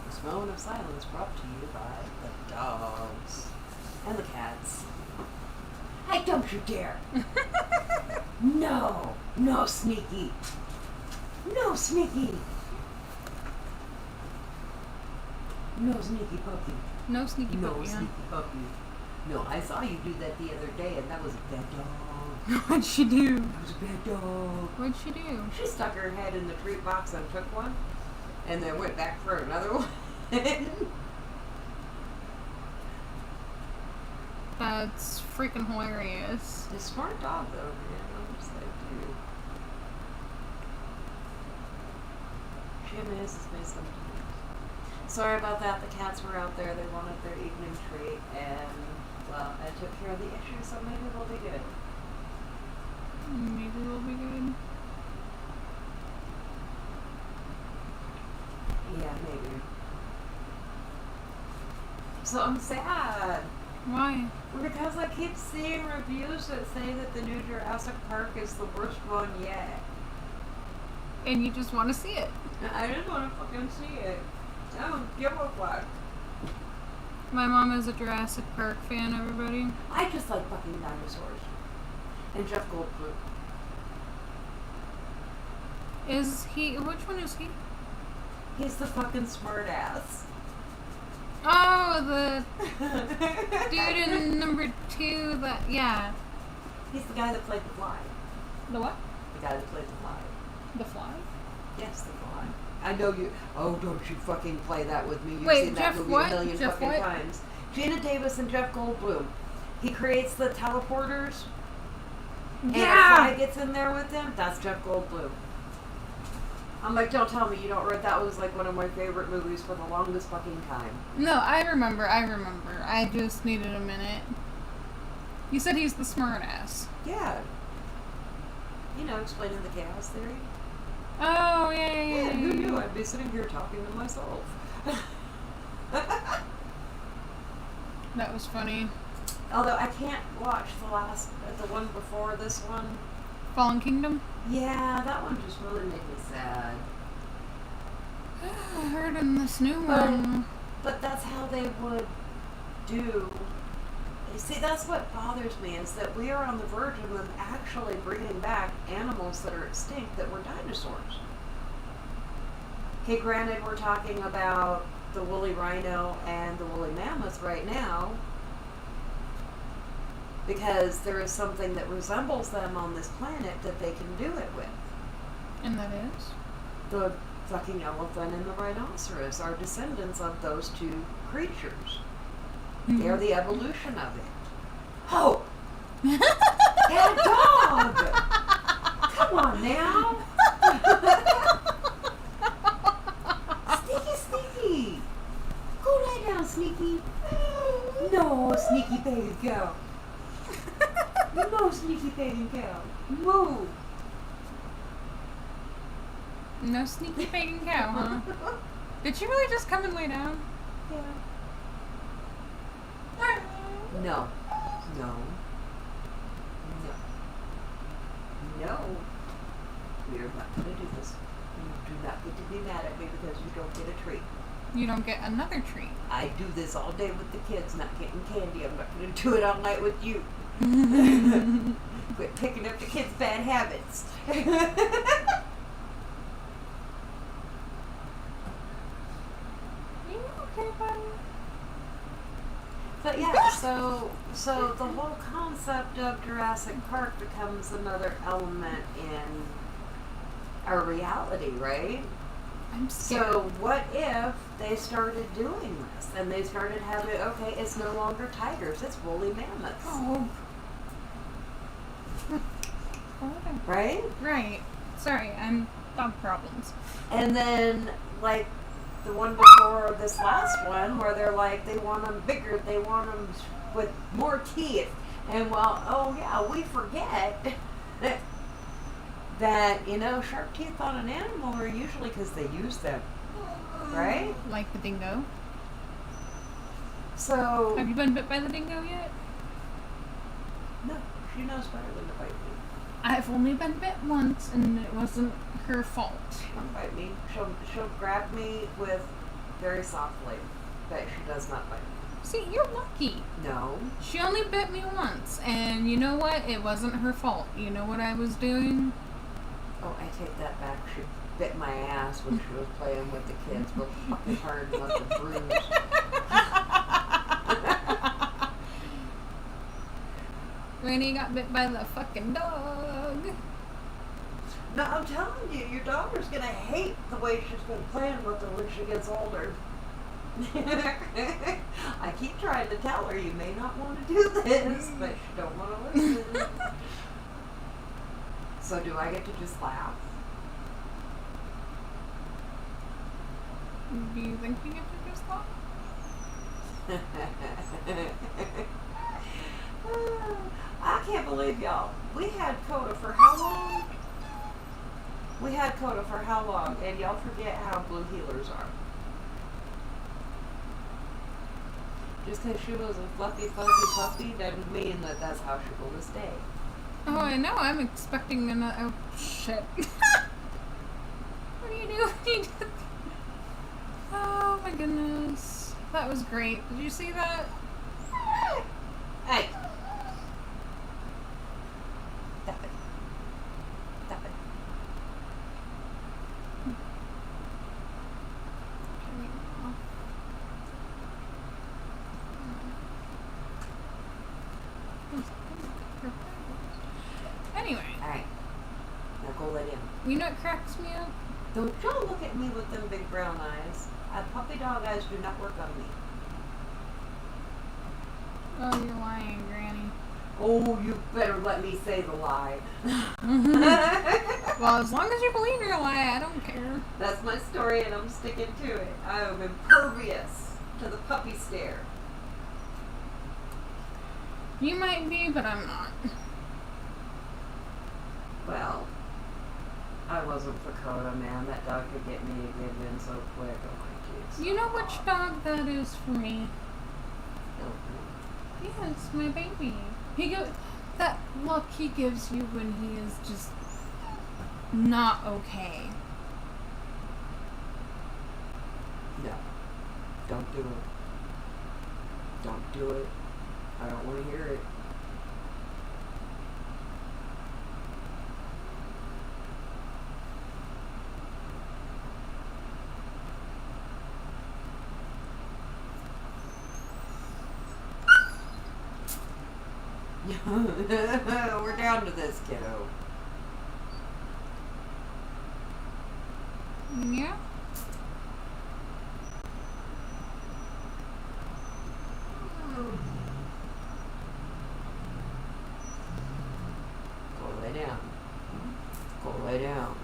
This moment of silence brought to you by the dogs and the cats. Hey, don't you dare! No! No, Sneaky! No, Sneaky! No, Sneaky puppy. No sneaky No, puppy, huh? Sneaky puppy. No, I saw you do that the other day, and that was a bad dog. What'd she do? That was a bad dog. What'd she do? She stuck her head in the treat box and took one, and then went back for another one. That's freaking hilarious. A smart dog, though, man. I'm just like, dude. She amazes me sometimes. Sorry about that. The cats were out there. They wanted their evening treat, and, well, I took care of the issue, so maybe they'll be good. Maybe we'll be good. Yeah, maybe. So I'm sad. Why? Because I keep seeing reviews that say that the new Jurassic Park is the worst one yet. And you just want to see it. I just want to fucking see it. I don't give a fuck. My mom is a Jurassic Park fan, everybody. I just like fucking dinosaurs. And Jeff Goldblum. Is he... Which one is he? He's the fucking smart ass. Oh, the dude in number 2 that... Yeah. He's the guy that played the fly. The what? The guy that played the fly. The Fly? Yes, the fly. I know you... Oh, don't you fucking play that with me. You've Wait, seen Jeff that movie what? a million Jeff fucking what? times. Gina Davis and Jeff Goldblum. He creates the teleporters. And a fly gets in there with him. That's Jeff Goldblum. I'm like, don't tell me you don't read. That was like one of my favorite movies for the longest fucking time. No, I remember. I just needed a minute. You said he's the smart ass. Yeah. You know, explaining the chaos theory. Oh, yeah. Yeah, who knew I'd be sitting here talking to myself. That was funny. Although I can't watch the one before this one. Fallen Kingdom? Yeah, that one just really made me sad. I heard in this new one. But that's how they would do. You see, that's what bothers me, is that we are on the verge of them actually bringing back animals that are extinct that were dinosaurs. Okay, granted, we're talking about the woolly rhino and the woolly mammoth right now, because there is something that resembles them on this planet that they can do it with. And that is? The fucking elephant and the rhinoceros are descendants of those two creatures. Mm-hmm. They're the evolution of it. Oh! That dog! Come on now! Sneaky! Go lie down, Sneaky! No, Sneaky pagan cow! No, Sneaky pagan cow! Move! No sneaky pagan cow, huh? Did she really just come and lay down? Yeah. No. No. No. No. We are not going to do this. You do not get to be mad at me because you don't get a treat. You don't get another treat. I do this all day with the kids, not getting candy. I'm not going to do it all night with you. Quit picking up the kids' bad habits. Okay, buddy. But yeah, so the whole concept of Jurassic Park becomes another element in our reality, right? I'm scared. So what if they started doing this and they started having, okay, it's no longer tigers, it's woolly mammoths, Oh. right? Right. Sorry, I'm dog problems. And then like the one before this last one where they're like, they want them bigger, they want them with more teeth. And well, oh yeah, we forget that, you know, sharp teeth on an animal are usually because they use them, right? Like the dingo. So... Have you been bit by the dingo yet? No, she knows better than to bite me. I've only been bit once, and it wasn't her fault. Don't bite me. She'll grab me with very softly, but she does not bite me. See, you're lucky. No. She only bit me once, and you know what? It wasn't her fault. You know what I was doing? Oh, I take that back. She bit my ass when she was playing with the kids, but fucking hard and left a bruise. Granny got bit by the fucking dog. No, I'm telling you, your daughter's gonna hate the way she's been playing with her when she gets older. I keep trying to tell her you may not want to do this, but she don't want to listen. So do I get to just laugh? Do you think you get to just laugh? I can't believe y'all. We had Coda for how long? We had Coda for how long? And y'all forget how blue healers are. Just because she was a fluffy, fuzzy puppy doesn't mean that that's how she will stay. Oh, I know. I'm expecting another. Oh, shit. What are you doing? Oh, my goodness. That was great. Did you see that? Hey! Stop it. Stop it. Anyway. Alright. Now go lay down. You know what cracks me up? Don't y'all look at me with them big brown eyes. Puppy dog eyes do not work on me. Oh, you're lying, Granny. Oh, you better let me say the lie. Well, as long as you believe your lie, I don't care. That's my story and I'm sticking to it. I am impervious to the puppy stare. You might be, but I'm not. Well, I wasn't for Coda, man. That dog could get me a good win so quick. Oh my jeez. You know which dog that is for me? No. Yes, my baby. He go that look he gives you when he is just not okay. No. Don't do it. Don't do it. I don't want to hear it. We're down to this, kiddo. Yeah? Go lay down. Go lay down.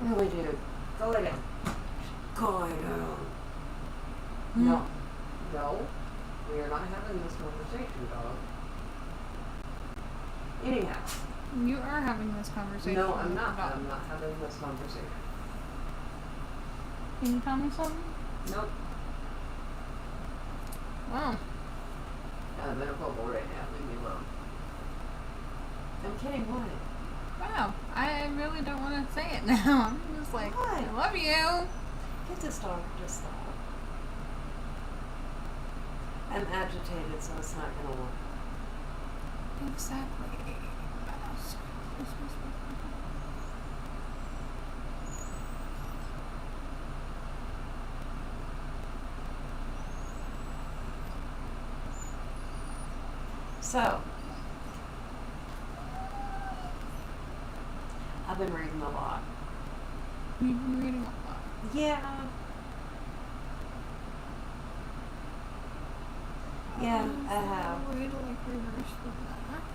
Really, dude. Go lay down. Go lay down. No. No. We are not having this conversation, dog. Anyhow. You are having this conversation. No, I'm with not. the dog. I'm not having this conversation. Can you tell me something? Nope. Wow. I'm in a bubble right now. Leave me alone. I'm kidding. What? Wow. I really don't want to say it now. I'm just like, What? I love you. Get this dog to stop. I'm agitated, so it's not going to work. Exactly. So, I've been reading a lot. You've been reading a lot. Yeah. Yeah, I have. Way to like reverse the mask.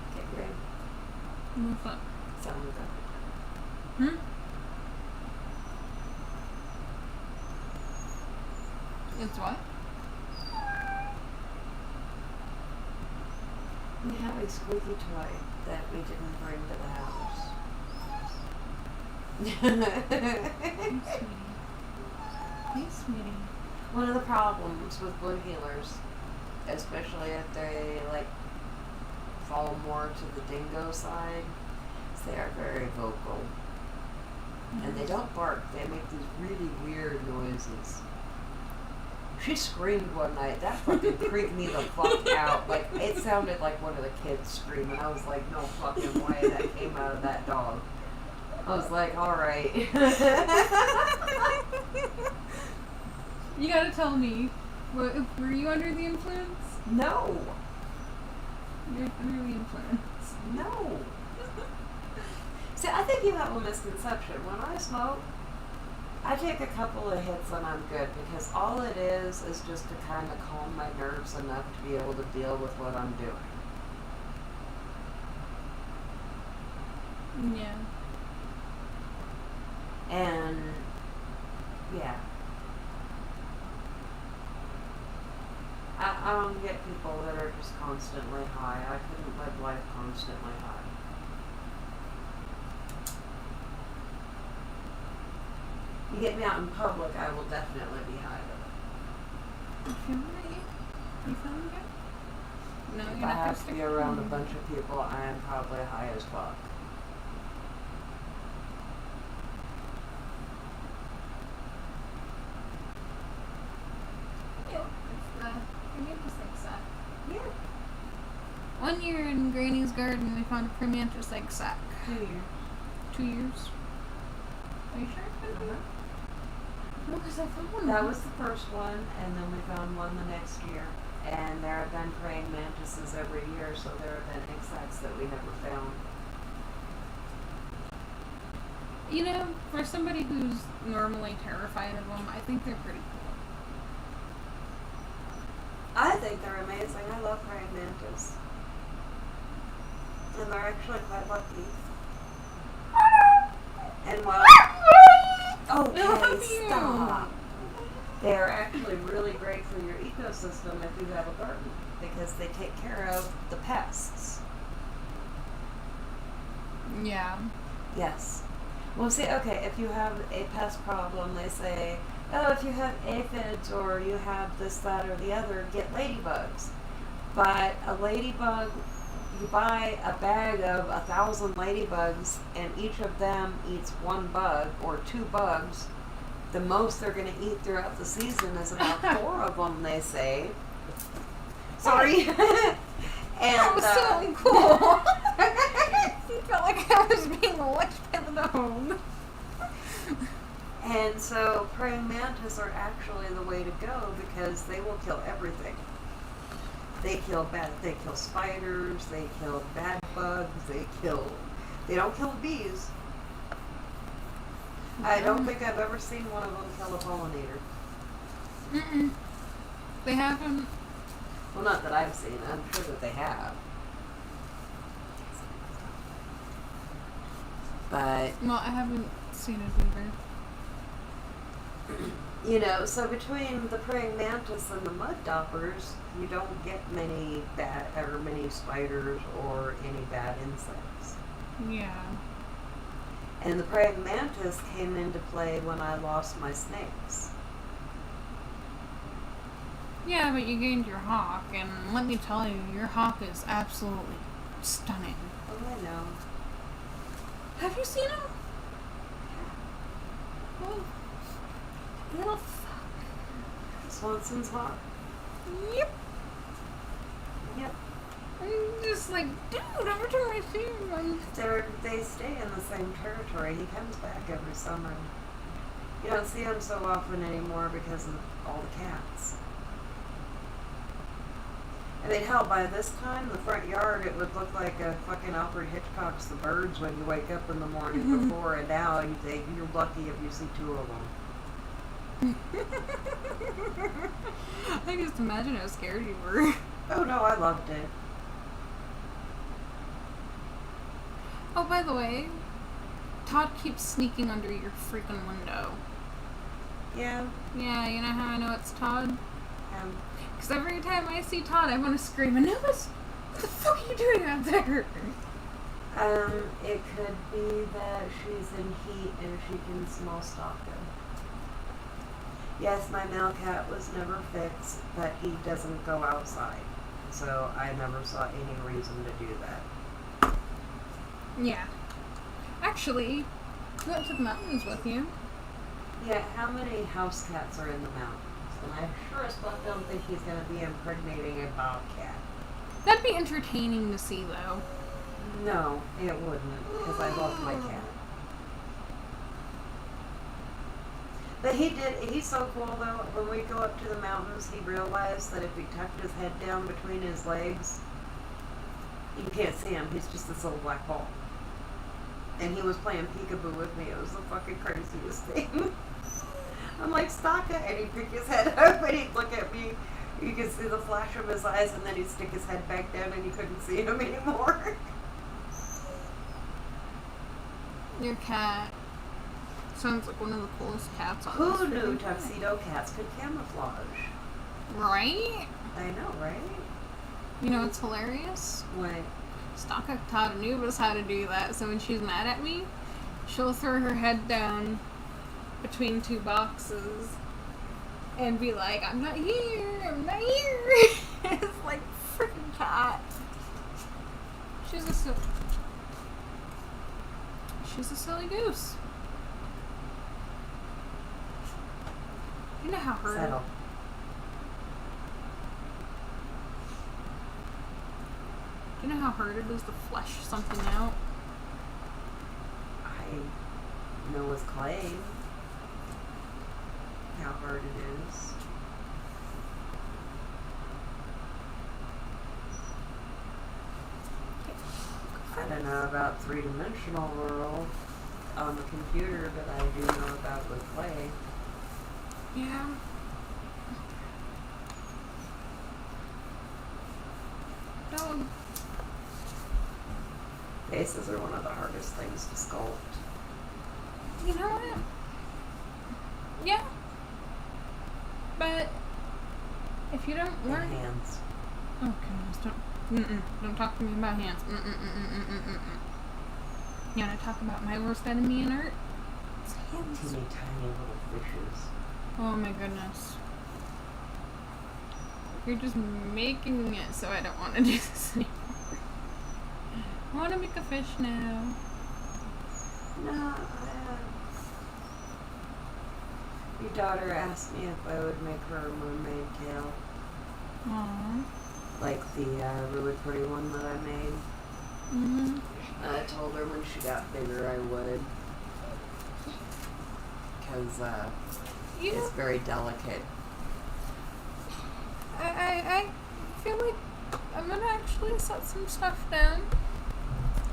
Okay, great. What's up? Sound good. Hmm? It's what? We have a squeaky toy that we didn't bring to the house. Hey, sweetie. One of the problems with blue healers, especially if they like fall more to the dingo side, is they are very vocal. And they don't bark, they make these really weird noises. She screamed one night, that fucking creeped me the fuck out. Like, it sounded like one of the kids screaming. I was like, no fucking way that came out of that dog. I was like, alright. You gotta tell me, were you under the influence? No. You're under the influence. No. See, I think you have a misconception. When I smoke, I take a couple of hits and I'm good, because all it is just to kind of calm my nerves enough to be able to deal with what I'm doing. Yeah. And, yeah. I don't get people that are just constantly high. I couldn't live life constantly high. You get me out in public, I will definitely be high with it. You feeling it yet? You feeling good? No, If you're I not have to be around a bunch of people, I am probably high as fuck. Yeah. You need to think so. Yeah. One year in Granny's garden, we found a Fremantle egg sack. 2 years. 2 years. Are you sure it's been 2 years? No, because I found one. That was the first one, and then we found one the next year. And there have been praying mantises every year, so there have been egg sacs that we never found. You know, for somebody who's normally terrified of them, I think they're pretty cool. I think they're amazing. I love praying mantis. And they're actually quite lucky. And well, okay, stop. They are actually really great for your ecosystem if you have a garden, because they take care of the pests. Yeah. Yes. Well, see, okay, if you have a pest problem, they say, oh, if you have aphids or you have this, that, or the other, get ladybugs. But a ladybug, you buy a bag of 1,000 ladybugs, and each of them eats 1 bug or 2 bugs. The most they're going to eat throughout the season is about 4 of them, they say. Sorry. And That was so cool. It felt like I was being electrocuted home. And so praying mantis are actually the way to go, because they will kill everything. They kill spiders, they kill bad bugs, they don't kill bees. I don't think I've ever seen one of them kill a pollinator. Mm-mm. They haven't. Well, not that I've seen. I'm sure that they have. But, Well, I haven't seen it either. you know, so between the praying mantis and the mud doppers, you don't get many spiders or any bad insects. Yeah. And the praying mantis came into play when I lost my snakes. Yeah, but you gained your hawk, and let me tell you, your hawk is absolutely stunning. Oh, I know. Have you seen him? Oh, little fuck. Swanson's hawk. Yep. Yep. I'm just like, dude, every time I see him, They stay in the same territory. He comes back every summer. You don't see him so often anymore because of all the cats. I mean, hell, by this time, the front yard, it would look like a fucking Alfred Hitchcock's The Birds when you wake up in the morning before, and now you think you're lucky if you see 2 of them. I can just imagine how scared you were. Oh no, I loved it. Oh, by the way, Todd keeps sneaking under your freaking window. Yeah. Yeah, you know how I know it's Todd? Because every time I see Todd, I want to scream, Anubis, what the fuck are you doing out there? It could be that she's in heat and she can smell stalker. Yes, my male cat was never fixed, but he doesn't go outside. So I never saw any reason to do that. Yeah. Actually, I went to the mountains with you. Yeah, how many house cats are in the mountains? And I sure as fuck don't think he's going to be impregnating a bobcat. That'd be entertaining to see, though. No, it wouldn't, because I love my cat. But he's so cool though. When we go up to the mountains, he realized that if he tucked his head down between his legs, you can't see him. He's just this little black ball. And he was playing peekaboo with me. It was the fucking craziest thing. I'm like, Staka, and he'd pick his head up and he'd look at me. You could see the flash of his eyes, and then he'd stick his head back down and you couldn't see him anymore. Your cat sounds like one of the coolest cats on Who this knew freaking tuxedo cats could camouflage? Right? I know, right? You know what's hilarious? What? Staka taught Anubis how to do that, so when she's mad at me, she'll throw her head down between two boxes and be like, I'm not here, I'm not here. It's like freaking cat. She's a silly goose. You know how hard Settle. Do you know how hard it is to flesh something out? I know with clay how hard it is. I don't know about three-dimensional world on the computer, but I do know about with clay. Yeah. Dog. Faces are one of the hardest things to sculpt. You know what? Yeah. But if you don't And learn, hands. oh goodness, don't talk to me about hands. You wanna talk about my worst enemy in art? It's hands. Teeny tiny little fishes. Oh my goodness. You're just making it so I don't want to do this anymore. I want to make a fish now. No, your daughter asked me if I would make her a mermaid tail. Aww. Like the really pretty one that I made. Mm-hmm. I told her when she got bigger I would. Because it's very delicate. I feel like I'm gonna actually set some stuff down.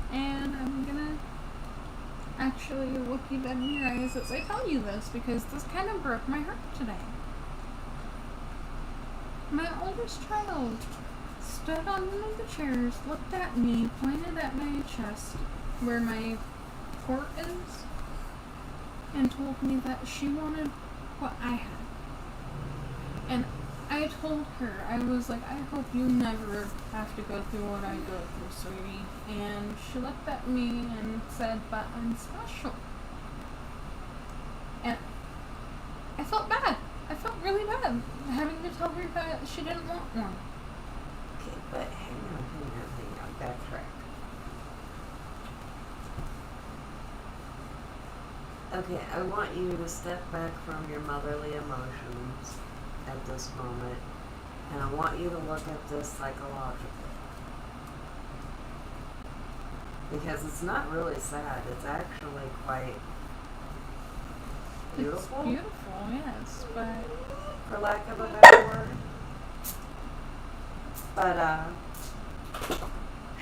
And I'm gonna actually look you dead in your eyes as I tell you this, because this kind of broke my heart today. My oldest child stood on one of the chairs, looked at me, pointed at my chest where my port is, and told me that she wanted what I had. And I told her, I was like, I hope you never have to go through what I go through, sweetie. And she looked at me and said, but I'm special. And I felt bad. I felt really bad having to tell her that she didn't want one. Okay, but hang on, backtrack. Okay, I want you to step back from your motherly emotions at this moment, and I want you to look at this psychologically. Because it's not really sad, it's actually quite beautiful. It's beautiful, yes, but For lack of a better word. But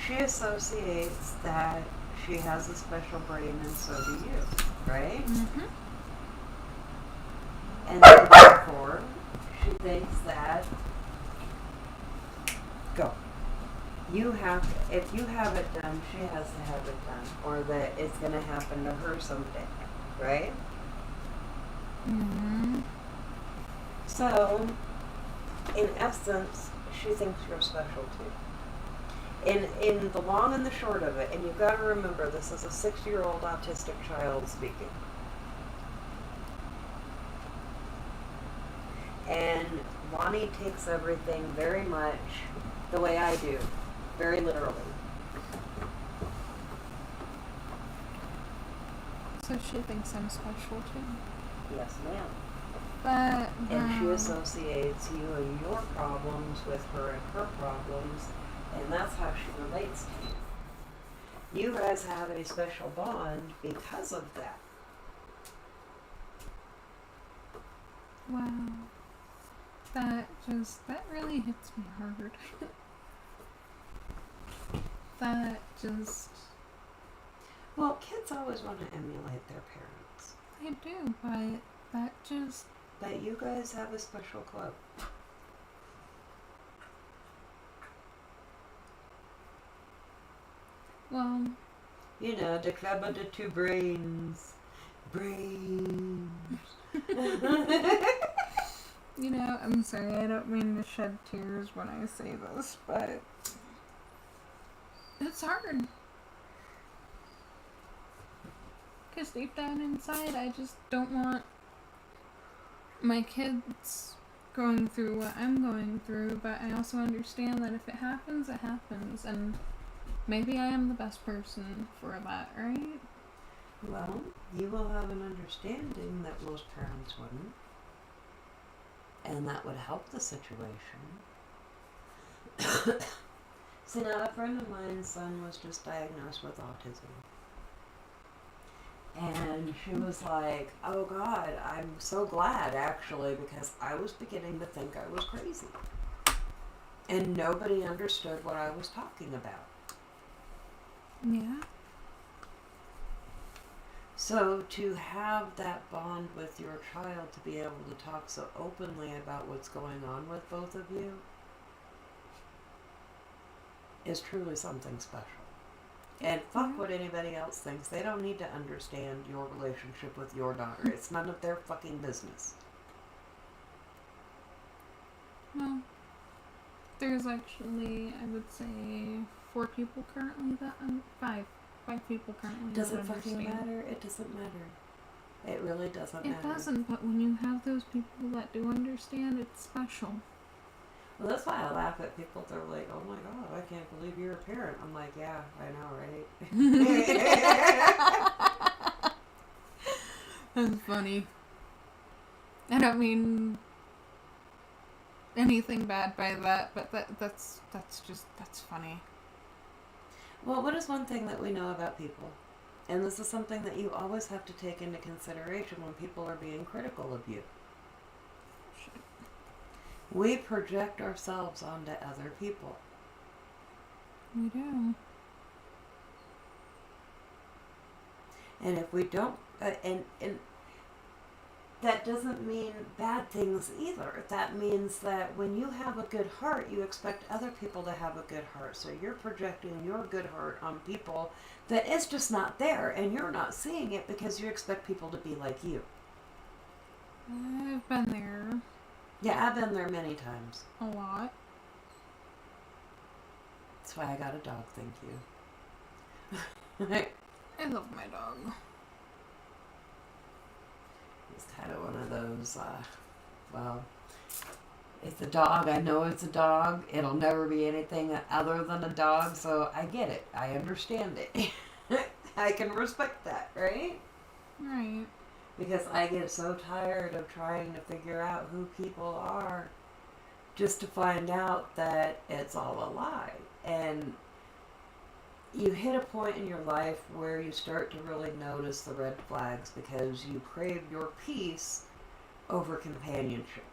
she associates that she has a special brain, and so do you, right? mm-hmm. And therefore, she thinks that if you have it done, she has to have it done, or that it's going to happen to her someday, right? Mm-hmm. So, in essence, she thinks you're special too. In the long and the short of it, and you've got to remember this is a 6-year-old autistic child speaking. And Bonnie takes everything very much the way I do, very literally. So she thinks I'm special too. Yes, ma'am. But And she associates you and your problems with her and her problems, and that's how she relates to you. You guys have a special bond because of that. wow, that really hits me hard. That just. Well, kids always want to emulate their parents. I do, but that just. But you guys have a special club. Well. You know, the club of the two brains. Brains. You know, I'm sorry, I don't mean to shed tears when I say this, but it's hard. Because deep down inside, I just don't want my kids going through what I'm going through, but I also understand that if it happens, it happens, and maybe I am the best person for that, right? Well, you will have an understanding that most parents wouldn't. And that would help the situation. See, now a friend of mine's son was just diagnosed with autism. And she was like, oh God, I'm so glad actually, because I was beginning to think I was crazy. And nobody understood what I was talking about. Yeah. So to have that bond with your child, to be able to talk so openly about what's going on with both of you, is truly something special. And fuck what anybody else thinks. They don't need to understand your relationship with your daughter. It's none of their fucking business. Well, there's actually, I would say, 4 people currently that, 5 people currently Does that it fucking understand. matter? It doesn't matter. It really doesn't It matter. doesn't, but when you have those people that do understand, it's special. Well, that's why I laugh at people. They're like, oh my God, I can't believe you're a parent. I'm like, yeah, I know, right? That's funny. I don't mean anything bad by that, but that's funny. Well, what is one thing that we know about people? And this is something that you always have to take into consideration when people are being critical of you. We project ourselves onto other people. We do. And if we don't, and that doesn't mean bad things either. That means that when you have a good heart, you expect other people to have a good heart. So you're projecting your good heart on people that is just not there, and you're not seeing it because you expect people to be like you. I've been there. Yeah, I've been there many times. A lot. That's why I got a dog, thank you. I love my dog. It's kind of one of those, well, it's a dog. I know it's a dog. It'll never be anything other than a dog, so I get it. I understand it. I can respect that, right? Right. Because I get so tired of trying to figure out who people are just to find out that it's all a lie. And you hit a point in your life where you start to really notice the red flags because you crave your peace over companionship.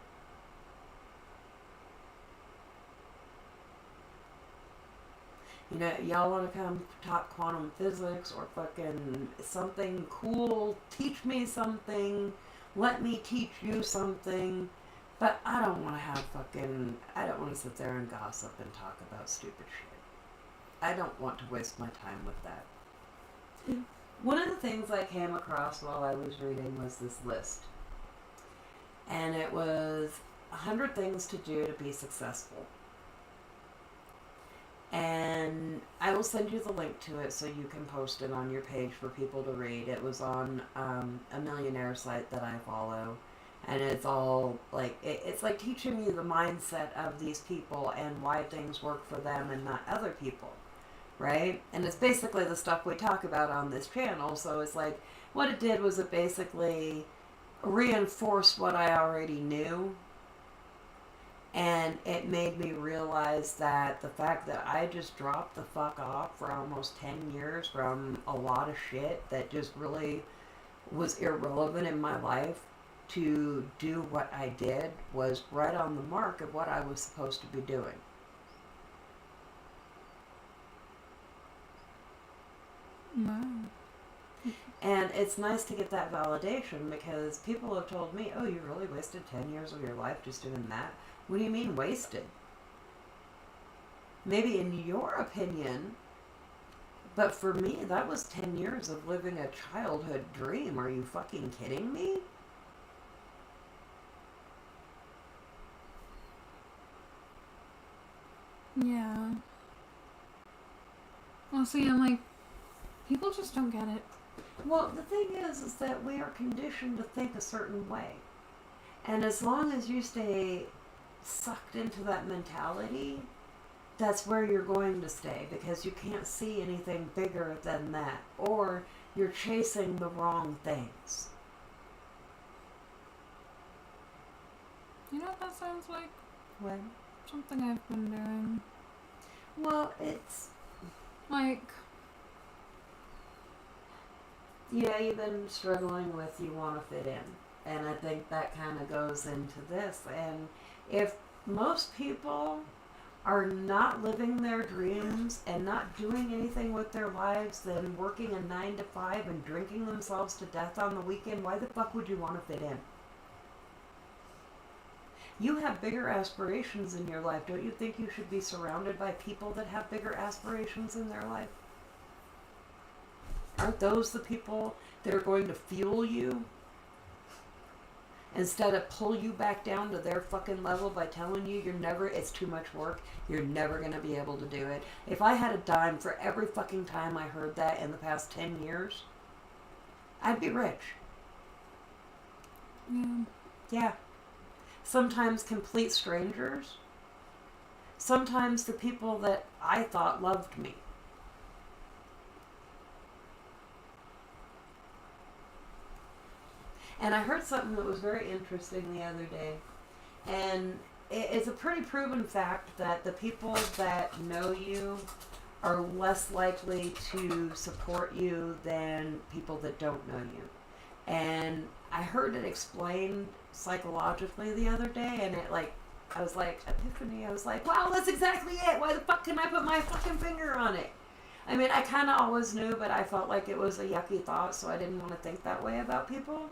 You know, y'all want to come talk quantum physics or fucking something cool, teach me something, let me teach you something, but I don't want to sit there and gossip and talk about stupid shit. I don't want to waste my time with that. One of the things I came across while I was reading was this list. And it was 100 things to do to be successful. And I will send you the link to it so you can post it on your page for people to read. It was on a millionaire site that I follow. And it's all like, it's like teaching you the mindset of these people and why things work for them and not other people, right? And it's basically the stuff we talk about on this channel. So it's like, what it did was it basically reinforced what I already knew. And it made me realize that the fact that I just dropped the fuck off for almost 10 years from a lot of shit that just really was irrelevant in my life to do what I did was right on the mark of what I was supposed to be doing. Wow. And it's nice to get that validation because people have told me, oh, you really wasted 10 years of your life just doing that? What do you mean wasted? Maybe in your opinion, but for me, that was 10 years of living a childhood dream. Are you fucking kidding me? Yeah. Well, see, I'm like, people just don't get it. Well, the thing is that we are conditioned to think a certain way. And as long as you stay sucked into that mentality, that's where you're going to stay because you can't see anything bigger than that, or you're chasing the wrong things. You know what that sounds like? What? Something I've been doing. Well, it's Like, yeah, you've been struggling with you want to fit in. And I think that kind of goes into this. And if most people are not living their dreams and not doing anything with their lives than working a 9 to 5 and drinking themselves to death on the weekend, why the fuck would you want to fit in? You have bigger aspirations in your life. Don't you think you should be surrounded by people that have bigger aspirations in their life? Aren't those the people that are going to fuel you? Instead of pull you back down to their fucking level by telling you it's too much work, you're never going to be able to do it. If I had a dime for every fucking time I heard that in the past 10 years, I'd be rich. yeah. Yeah. Sometimes complete strangers. Sometimes the people that I thought loved me. And I heard something that was very interesting the other day. And it's a pretty proven fact that the people that know you are less likely to support you than people that don't know you. And I heard it explained psychologically the other day, and I was like, epiphany. I was like, wow, that's exactly it. Why the fuck can I put my fucking finger on it? I mean, I kind of always knew, but I felt like it was a yucky thought, so I didn't want to think that way about people.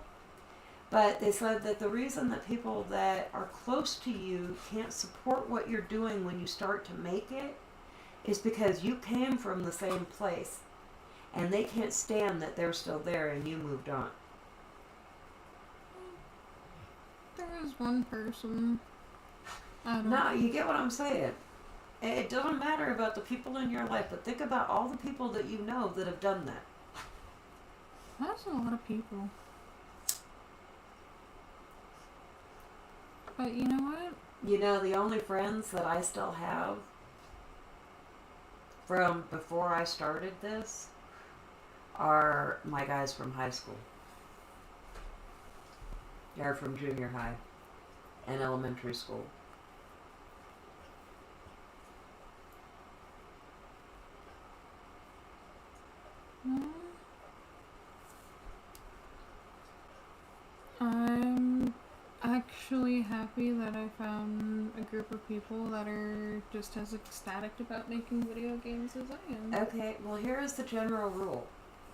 But they said that the reason that people that are close to you can't support what you're doing when you start to make it is because you came from the same place, and they can't stand that they're still there and you moved on. There is one person. I don't No, you get what I'm saying. It doesn't matter about the people in your life, but think about all the people that you know that have done that. That's a lot of people. But you know what? You know, the only friends that I still have from before I started this are my guys from high school. They're from junior high and elementary school. I'm actually happy that I found a group of people that are just as ecstatic about making video games as I am. Okay, well, here is the general rule.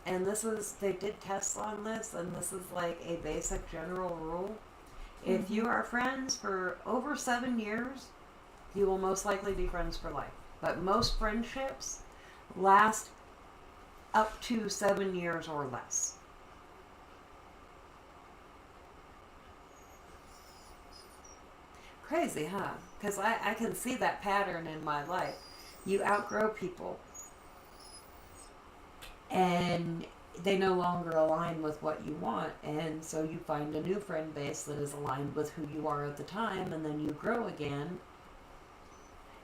And they did tests on this, and this is like a basic general rule. If you are friends for over 7 years, you will most likely be friends for life. But most friendships last up to 7 years or less. Crazy, huh? Because I can see that pattern in my life. You outgrow people. And they no longer align with what you want. And so you find a new friend base that is aligned with who you are at the time. And then you grow again.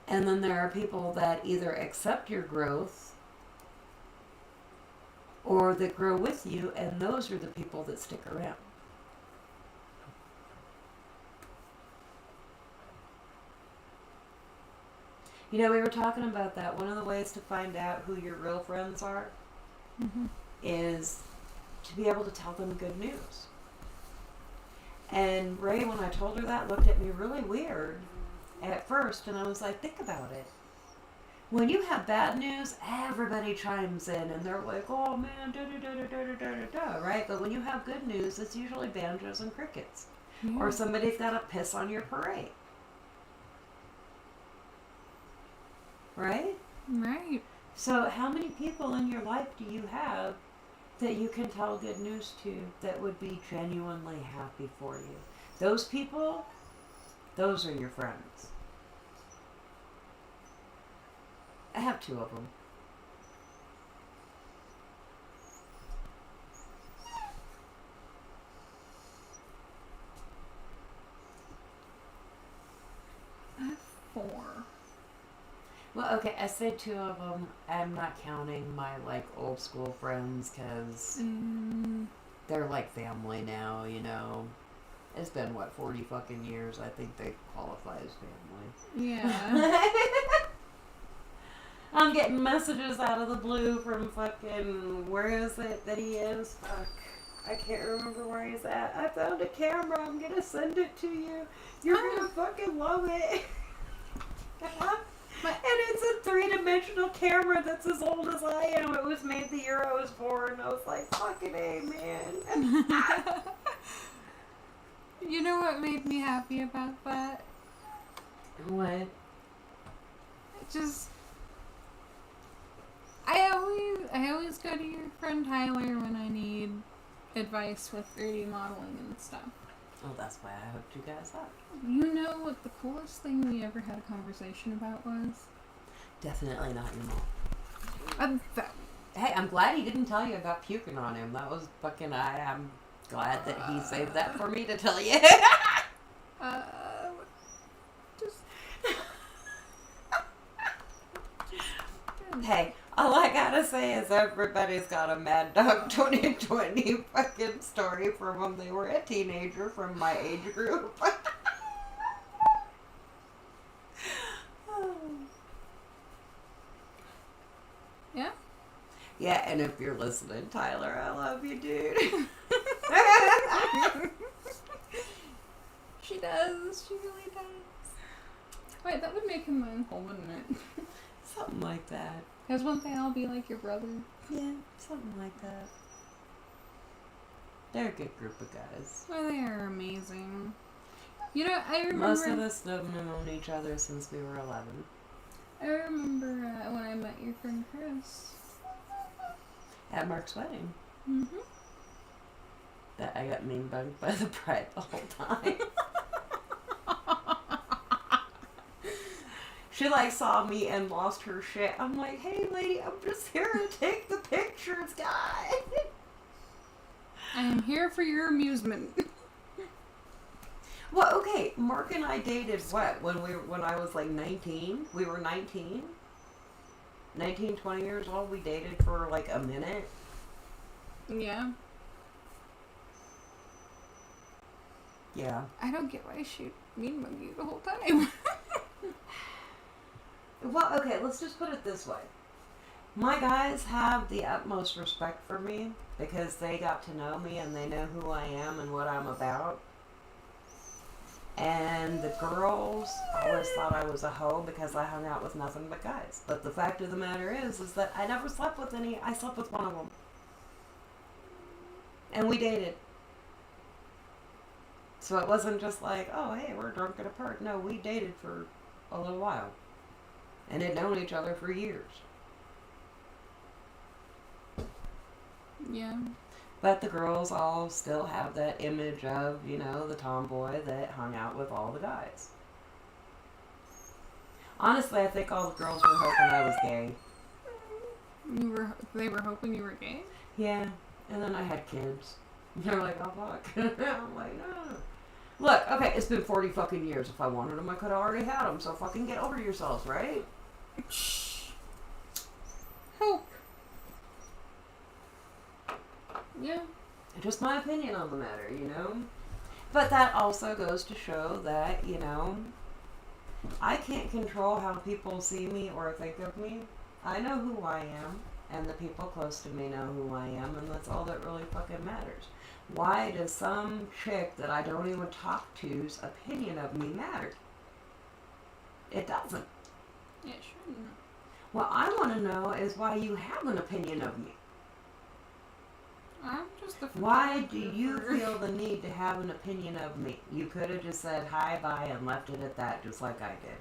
And then there are people that either accept your growth or that grow with you. And those are the people that stick around. You know, we were talking about that. One of the ways to find out who your real friends are is to be able to tell them good news. And Ray, when I told her that, looked at me really weird at first, and I was like, think about it. When you have bad news, everybody chimes in, and they're like, oh man, da-da-da-da-da-da-da-da, right? But when you have good news, it's usually banjos and crickets. Yeah. Or somebody's got to piss on your parade. Right? Right. So how many people in your life do you have that you can tell good news to that would be genuinely happy for you? Those people, those are your friends. I have 2 of them. I have 4. Well, okay, I say 2 of them. I'm not counting my, like, old school friends because they're like family now, you know. It's been, 40 fucking years. I think they qualify as family. Yeah. I'm getting messages out of the blue from fucking, where is it that he is? Fuck. I can't remember where he's at. I found a camera. I'm gonna send it to you. You're gonna fucking love it. And it's a 3-dimensional camera that's as old as I am. It was made the year I was born. I was like, fucking A, man. You know what made me happy about that? What? I always go to your friend Tyler when I need advice with 3D modeling and stuff. Well, that's why I hooked you guys up. You know what the coolest thing we ever had a conversation about was? Definitely not your mom. Hey, I'm glad he didn't tell you about puking on him. That was fucking... I'm glad that he saved that for me to tell you. Hey, all I gotta say is everybody's got a Mad Dog 2020 fucking story from when they were a teenager from my age group. Yeah? Yeah, and if you're listening, Tyler, I love you, dude. She does. She really does. Wait, that would make him my uncle, wouldn't it? Something like that. Because wouldn't they all be like your brother? Yeah, something like that. They're a good group of guys. Well, they are amazing. You know, I remember... Most of us have known each other since we were 11. I remember when I met your friend Chris. At Mark's wedding. Mm-hmm. That I got mean bugged by the bride the whole time. She saw me and lost her shit. I'm like, hey lady, I'm just here to take the pictures, guys. I am here for your amusement. Well, okay, Mark and I dated what? When I was 19? We were 19? 19, 20 years old. We dated for a minute. Yeah. Yeah. I don't get why she mean mug you the whole time. Well, okay, let's just put it this way. My guys have the utmost respect for me because they got to know me and they know who I am and what I'm about. And the girls always thought I was a hoe because I hung out with nothing but guys. But the fact of the matter is that I never slept with any. I slept with one of them. And we dated. So it wasn't just oh, hey, we're drunk at a park. No, we dated for a little while. And had known each other for years. Yeah. But the girls all still have that image of, the tomboy that hung out with all the guys. Honestly, I think all the girls were hoping I was gay. They were hoping you were gay? Yeah. And then I had kids. They're like, oh fuck. I'm like, no. Look, okay, it's been 40 fucking years. If I wanted them, I could have already had them. So fucking get over yourselves, right? Hope. Yeah. Just my opinion on the matter, you know? But that also goes to show that, you know, I can't control how people see me or think of me. I know who I am, and the people close to me know who I am, and that's all that really fucking matters. Why does some chick that I don't even talk to's opinion of me matter? It doesn't. It shouldn't. What I want to know is why you have an opinion of me. I'm just a Why do you feel the need to have an opinion of me? You could have just said hi, bye, and left it at that, just like I did.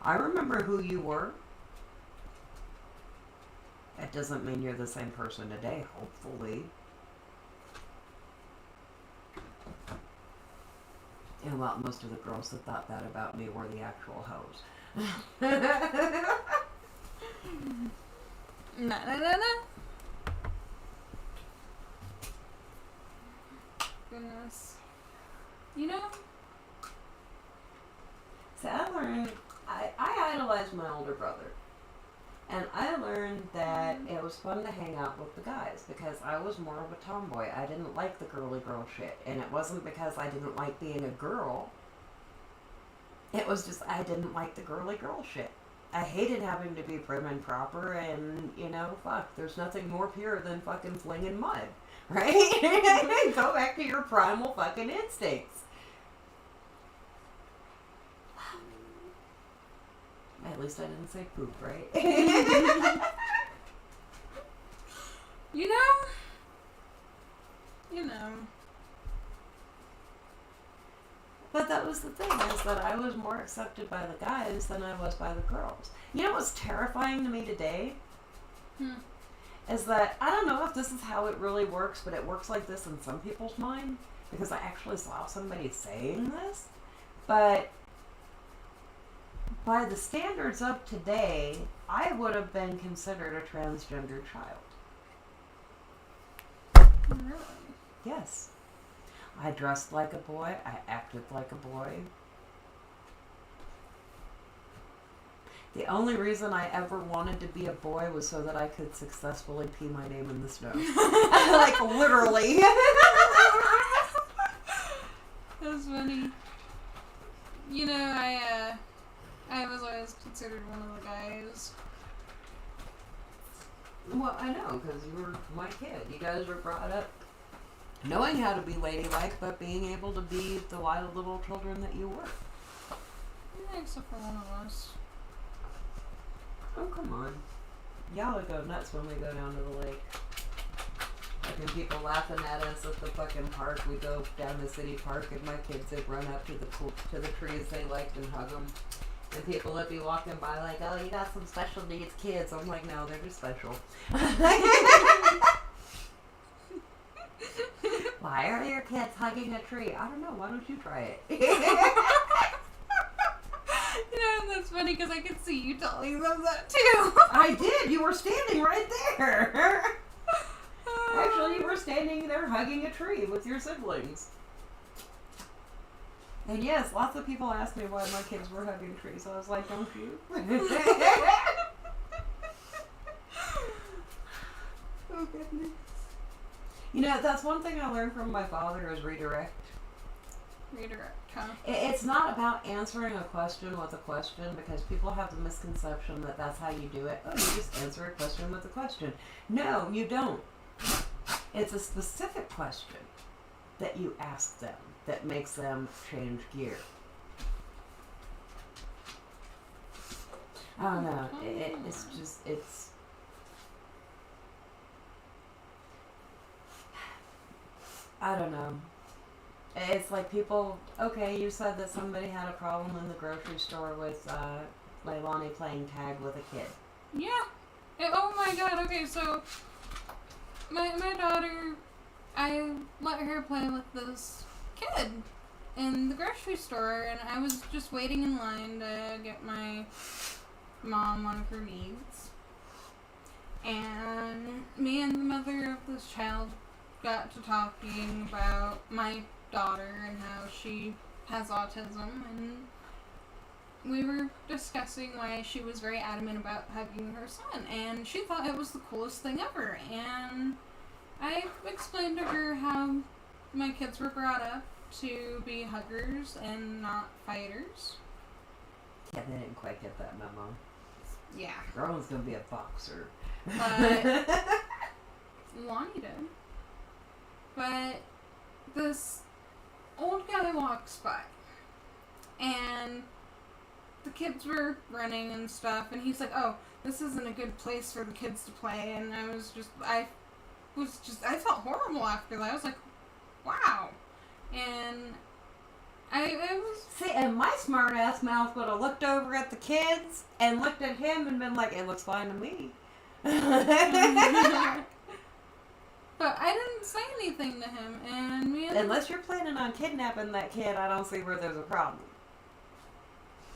I remember who you were. That doesn't mean you're the same person today, hopefully. And well, most of the girls that thought that about me were the actual hoes. No. Goodness. You know? So I learned, I idolized my older brother. And I learned that it was fun to hang out with the guys because I was more of a tomboy. I didn't like the girly girl shit. And it wasn't because I didn't like being a girl. It was just I didn't like the girly girl shit. I hated having to be prim and proper and, you know, fuck, there's nothing more pure than fucking flinging mud. Right? Go back to your primal fucking instincts. At least I didn't say poop, right? You know. But that was the thing, is that I was more accepted by the guys than I was by the girls. You know what's terrifying to me today? Is that, I don't know if this is how it really works, but it works like this in some people's mind, because I actually saw somebody saying this, but by the standards of today, I would have been considered a transgender child. Really? Yes. I dressed like a boy, I acted like a boy. The only reason I ever wanted to be a boy was so that I could successfully pee my name in the snow. Like, literally. That's funny. You know, I was always considered one of the guys. Well, I know, because you were my kid. You guys were brought up knowing how to be ladylike, but being able to be the wild little children that you were. Yeah, except for one of us. Oh, come on. Y'all would go nuts when we go down to the lake. Like, and people laughing at us at the fucking park. We go down to City Park, and my kids would run up to the trees they liked and hug them. And people would be walking by like, oh, you got some special needs kids. I'm like, no, they're just special. Why are your kids hugging a tree? I don't know. Why don't you try it? You know, that's funny because I could see you telling them that too. I did. You were standing right there. Actually, you were standing there hugging a tree with your siblings. And yes, lots of people asked me why my kids were hugging trees. I was like, don't you? Oh, goodness. You know, that's one thing I learned from my father is redirect. Redirect, huh? It's not about answering a question with a question, because people have the misconception that that's how you do it. Oh, you just answer a question with a question. No, you don't. It's a specific question that you ask them that makes them change gear. I don't know. It's just, it's... I don't know. It's like people, okay, you said that somebody had a problem in the grocery store with Leilani playing tag with a kid. Yeah. Oh my god, okay, so my daughter, I let her play with this kid. in the grocery store, and I was just waiting in line to get my mom one of her needs. And me and the mother of this child got to talking about my daughter and how she has autism, and we were discussing why she was very adamant about hugging her son, and she thought it was the coolest thing ever. And I explained to her how my kids were brought up to be huggers and not fighters. Yeah, they didn't quite get that memo. Yeah. Rowan's gonna be a boxer. But Lonnie did. But this old guy walks by, and the kids were running and stuff, and he's like, "Oh, this isn't a good place for the kids to play." And I felt horrible after that. I was like, "Wow," and I was. See, and my smart ass mouth would have looked over at the kids and looked at him and been like, "It looks fine to me." But I didn't say anything to him, and unless you're planning on kidnapping that kid, I don't see where there's a problem.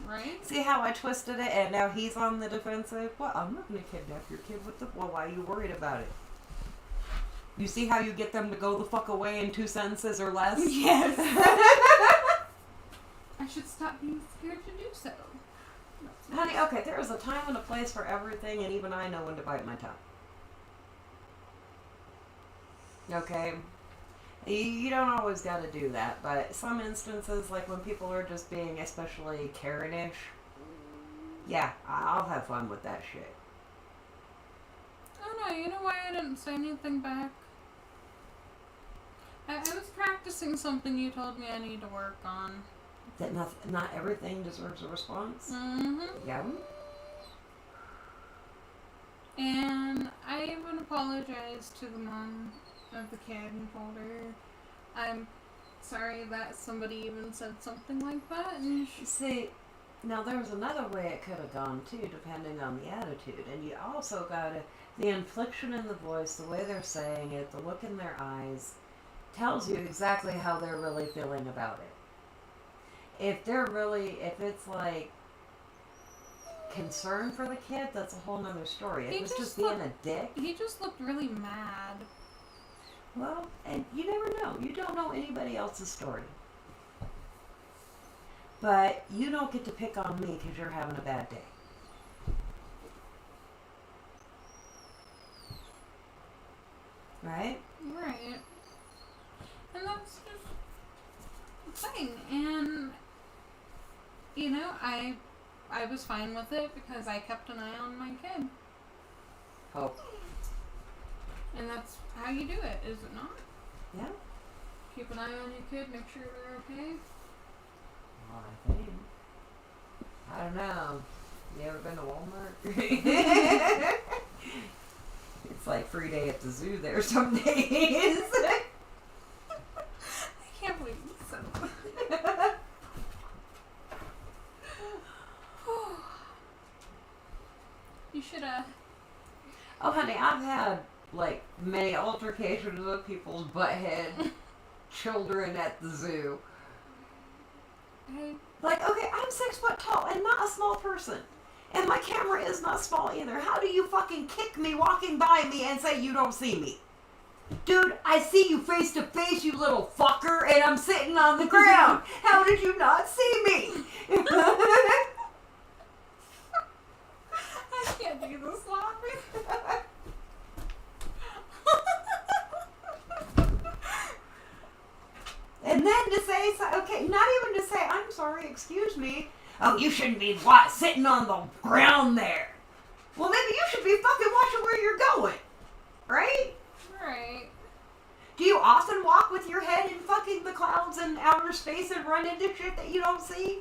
Right? See how I twisted it, and now he's on the defensive? Well, I'm not going to kidnap your kid. Well, why are you worried about it? You see how you get them to go the fuck away in 2 sentences or less? Yes. I should stop being scared to do so. Honey, okay, there is a time and a place for everything, and even I know when to bite my tongue. Okay? You don't always got to do that, but some instances, like when people are just being especially Karen-ish, yeah, I'll have fun with that shit. Oh no, you know why I didn't say anything back? I was practicing something you told me I need to work on. That not everything deserves a response? Mm-hmm. Yeah. And I even apologized to the mom of the kid and told her I'm sorry that somebody even said something like that. And see, now there was another way it could have gone too, depending on the attitude. And you also gotta, the inflection in the voice, the way they're saying it, the look in their eyes, tells you exactly how they're really feeling about it. If it's like concern for the kid, that's a whole nother story. If it's just being a dick. He just looked really mad. Well, and you never know. You don't know anybody else's story. But you don't get to pick on me because you're having a bad day. Right? Right. And that's just the thing. And, you know, I was fine with it because I kept an eye on my kid. Oh. And that's how you do it, is it not? Yeah. Keep an eye on your kid, make sure they're okay. Well, I think. I don't know. You ever been to Walmart? It's like free day at the zoo there some days. I can't believe you said that. You should Oh, honey, I've had like many altercations with people's butthead children at the zoo. Like, okay, I'm 6 foot tall and not a small person. And my camera is not small either. How do you fucking kick me walking by me and say you don't see me? Dude, I see you face to face, you little fucker, and I'm sitting on the ground. How did you not see me? I can't do this, Sloppy. And then to say, okay, not even to say, I'm sorry, excuse me. Oh, you shouldn't be sitting on the ground there. Well, maybe you should be fucking watching where you're going. Right? Right. Do you often walk with your head in fucking the clouds and outer space and run into shit that you don't see?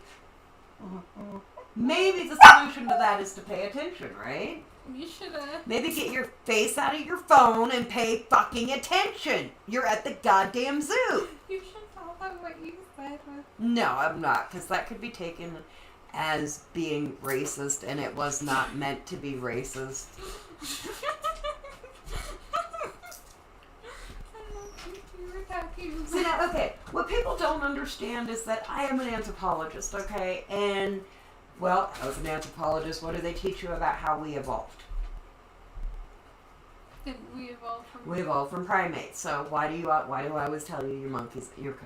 Maybe the solution to that is to pay attention, right? You should Maybe get your face out of your phone and pay fucking attention. You're at the goddamn zoo. You should tell them what you said. No, I'm not, because that could be taken as being racist, and it was not meant to be racist. See, now, okay, what people don't understand is that I am an anthropologist, okay? And, well, as an anthropologist, what do they teach you about how we evolved? Didn't we evolve from? We evolved from primates. So why do I always tell you your monkeys? You're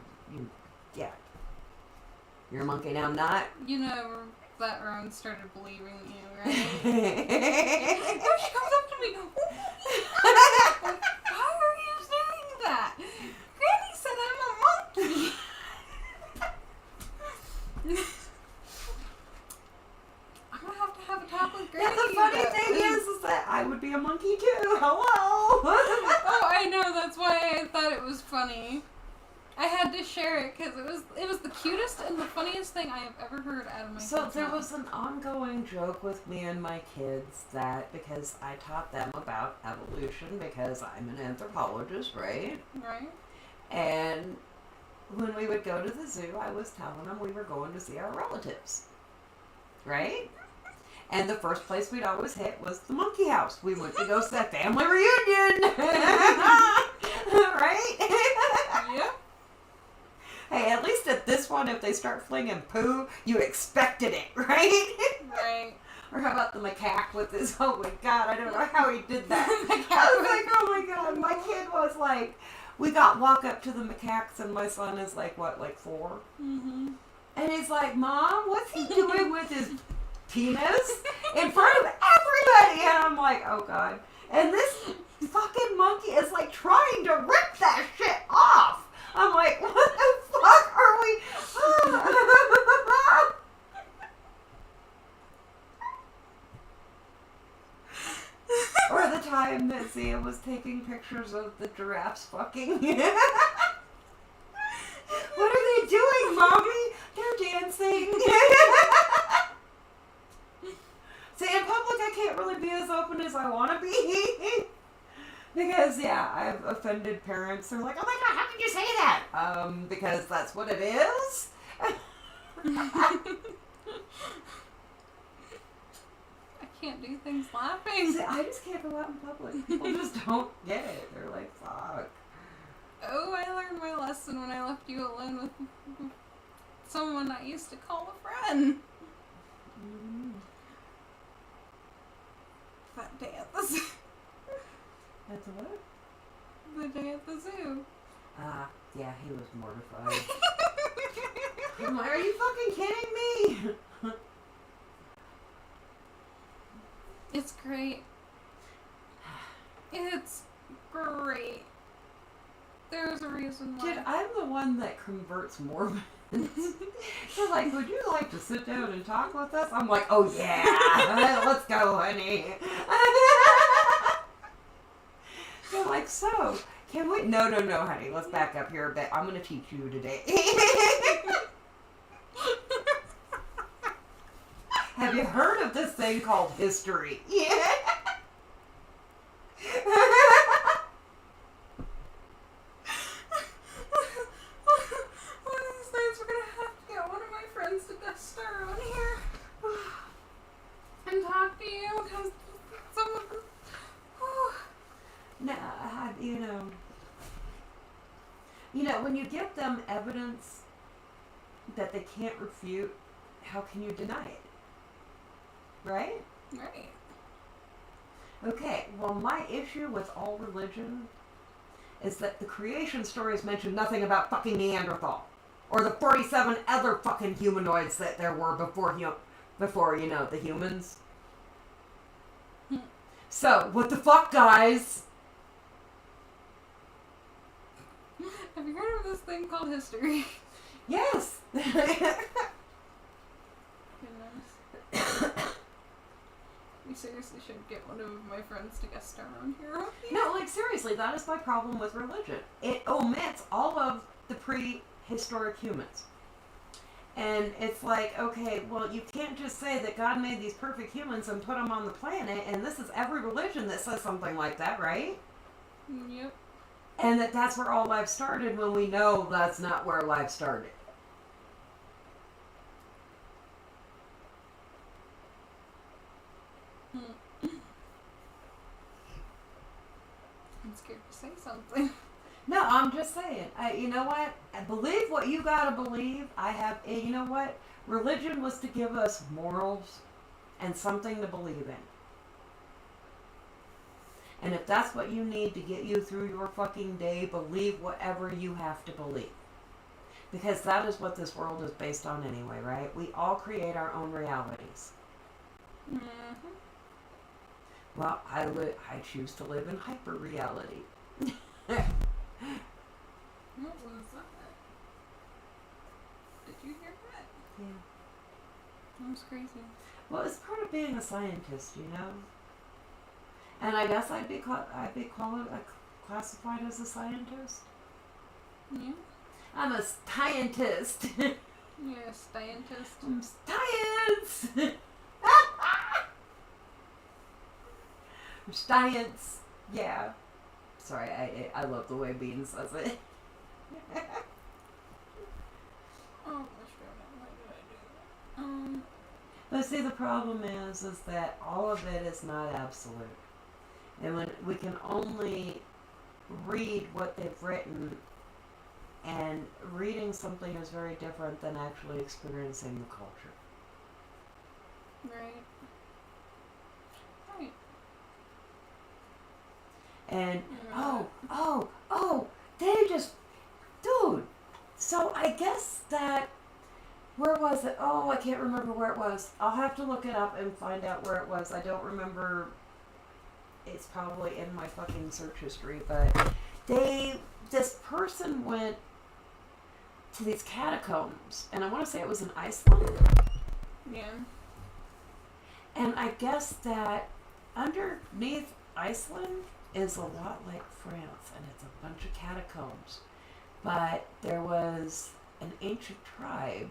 a monkey now. I'm not. You know that Rowan started believing you, right? No, she comes up to me. Why are you doing that? Granny said I'm a monkey. I'm gonna have a talk with Granny. Yeah, the funny thing is that I would be a monkey too. Hello. Oh, I know. That's why I thought it was funny. I had to share it because it was the cutest and the funniest thing I have ever heard out of my So kids' there mouth. was an ongoing joke with me and my kids that because I taught them about evolution because I'm an anthropologist, right? Right. And when we would go to the zoo, I was telling them we were going to see our relatives, right? And the first place we'd always hit was the monkey house. We went to go see that family reunion, right? Yep. Hey, at least at this one, if they start flinging poo, you expected it, right? Right. Or how about the macaque with his, oh my god, I don't know how he did that. I was like, oh my god, my kid was like, we walk up to the macaques and my son is like, what, like 4? Mm-hmm. And he's like, Mom, what's he doing with his penis in front of everybody? And I'm like, oh god. And this fucking monkey is like trying to rip that shit off. I'm like, what the fuck are we? Or the time that Zia was taking pictures of the giraffes fucking. What are they doing, Mommy? They're dancing. See, in public I can't really be as open as I want to be. Because, yeah, I've offended parents. They're like, oh my god, how could you say that? Because that's what it is. I can't do things laughing. See, I just can't go out in public. People just don't get it. They're like, fuck. Oh, I learned my lesson when I left you alone with someone I used to call a friend. Mm. That day at the zoo. That's a what? The day at the zoo. Yeah, he was mortified. I'm like, are you fucking kidding me? It's great. It's great. There's a reason why. Dude, I'm the one that converts Mormons. They're like, would you like to sit down and talk with us? I'm like, oh yeah, let's go, honey. They're like, so, can we? No, honey, let's back up here a bit. I'm going to teach you today. Have you heard of this thing called history? Yeah. One of these nights we're gonna have to get one of my friends to guest star on here and talk to you because some of the. No, you know, when you give them evidence that they can't refute, how can you deny it? Right? Right. Okay, well, my issue with all religion is that the creation stories mention nothing about fucking Neanderthal. Or the 47 other fucking humanoids that there were before the humans. So, what the fuck, guys? Have you heard of this thing called history? Yes! We seriously should get one of my friends to guest star on here. No, like, seriously, that is my problem with religion. It omits all of the prehistoric humans. And it's like, okay, well, you can't just say that God made these perfect humans and put them on the planet, and this is every religion that says something like that, right? Yep. And that's where all life started when we know that's not where life started. I'm scared to say something. No, I'm just saying. You know what? I believe what you gotta believe. You know what? Religion was to give us morals and something to believe in. And if that's what you need to get you through your fucking day, believe whatever you have to believe. Because that is what this world is based on anyway, right? We all create our own realities. Mm-hmm. Well, I choose to live in hyper reality. What was that? Did you hear that? Yeah. That was crazy. Well, it's part of being a scientist, you know. And I guess I'd be classified as a scientist. Yeah. I'm a scientist. You're a scientist. I'm science. I'm science. Yeah. Sorry, I love the way Bean says it. Oh, gosh, why did I do that? But see, the problem is that all of it is not absolute. And when we can only read what they've written, and reading something is very different than actually experiencing the culture. Right. Right. And, they just, dude. So I guess that, where was it? Oh, I can't remember where it was. I'll have to look it up and find out where it was. I don't remember. It's probably in my fucking search history, but this person went to these catacombs, and I want to say it was in Iceland. Yeah. And I guess that underneath Iceland is a lot like France, and it's a bunch of catacombs. But there was an ancient tribe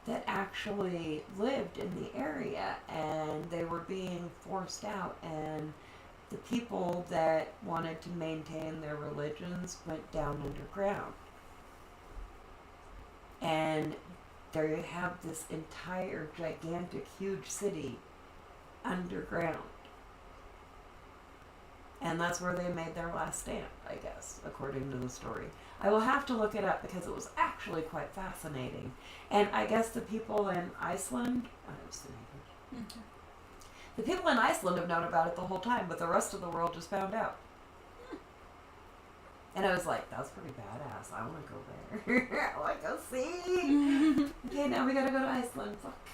that actually lived in the area, and they were being forced out, and the people that wanted to maintain their religions went down underground. And there you have this entire gigantic, huge city underground. And that's where they made their last stand, I guess, according to the story. I will have to look it up because it was actually quite fascinating. And I guess the people in Iceland... Mm-hmm. The people in Iceland have known about it the whole time, but the rest of the world just found out. And I was like, that's pretty badass. I want to go there. I want to go see. Okay, now we gotta go to Iceland. Fuck.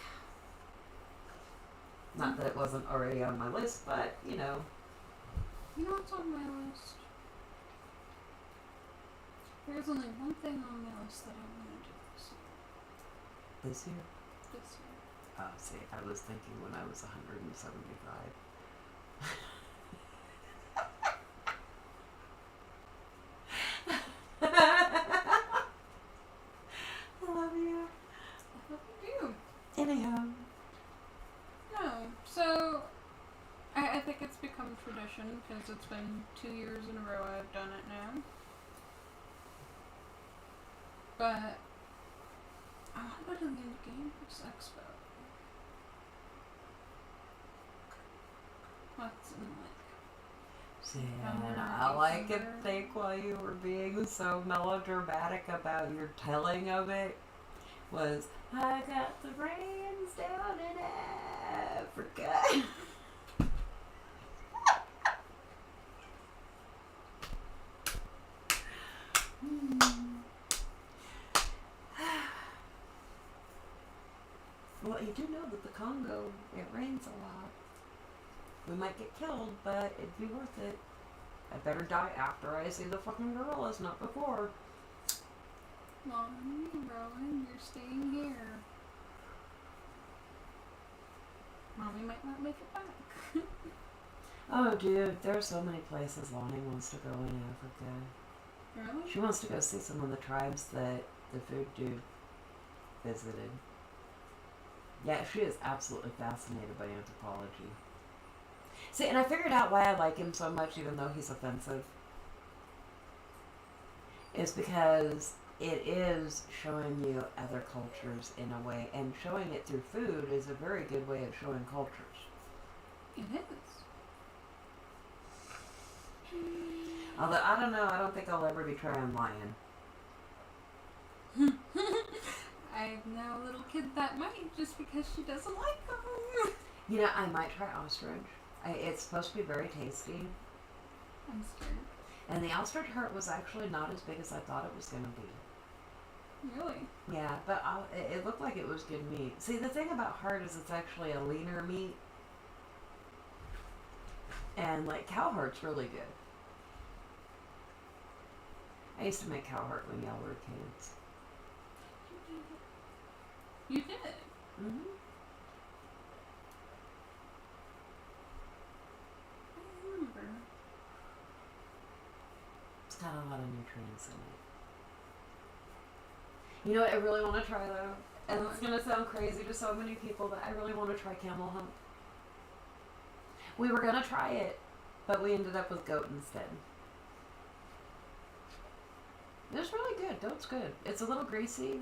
Not that it wasn't already on my list, but, you know. You know what's on my list? There's only one thing on my list that I want to do This year? this year. Oh, see, I was thinking when I was 175. I love you. I hope you do. Anyhow. No, so I think it's become tradition because it's been 2 years in a row I've done it now. But I want to go to the Indie Games Expo. What's in See, I like it. Think while you were being so melodramatic about your telling of it was, I got the brains down in Africa. Well, you do know that the Congo, it rains a lot. We might get killed, but it'd be worth it. I better die after I see the fucking gorillas, not before. Mommy, Rowan, you're staying here. Mommy might not make it back. Oh, dude, there are so many places Lonnie wants to go in Africa. Really? She wants to go see some of the tribes that the food dude visited. Yeah, she is absolutely fascinated by anthropology. See, and I figured out why I like him so much, even though he's offensive. Is because it is showing you other cultures in a way, and showing it through food is a very good way of showing cultures. It is. Although, I don't know, I don't think I'll ever be trying lion. I know a little kid that might, just because she doesn't like them. You know, I might try ostrich. It's supposed to be very tasty. I'm scared. And the ostrich heart was actually not as big as I thought it was going to be. Really? Yeah, but it looked like it was good meat. See, the thing about heart is it's actually a leaner meat. And, like, cow heart's really good. I used to make cow heart when y'all were kids. You did? Mm-hmm. I remember. It's got a lot of nutrients in it. You know what I really want to try, though? And it's going to sound crazy to so many people, but I really want to try camel hump. We were going to try it, but we ended up with goat instead. It's really good. Goat's good. It's a little greasy,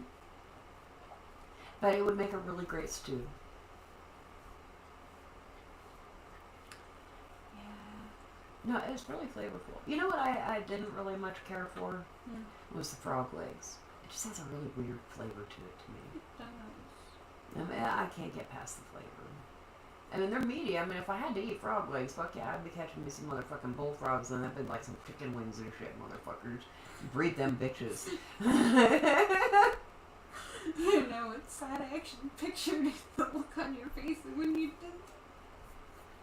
but it would make a really great stew. Yeah. No, it's really flavorful. You know what I didn't really much care for? Was the frog legs. It just has a really weird flavor to it to me. It does. I mean, I can't get past the flavor. I mean, they're meaty. I mean, if I had to eat frog legs, fuck yeah, I'd be catching me some motherfucking bullfrogs and that'd be like some chicken wings and shit, motherfuckers. Breed them bitches. You know, it's sad. I actually pictured the look on your face when you did.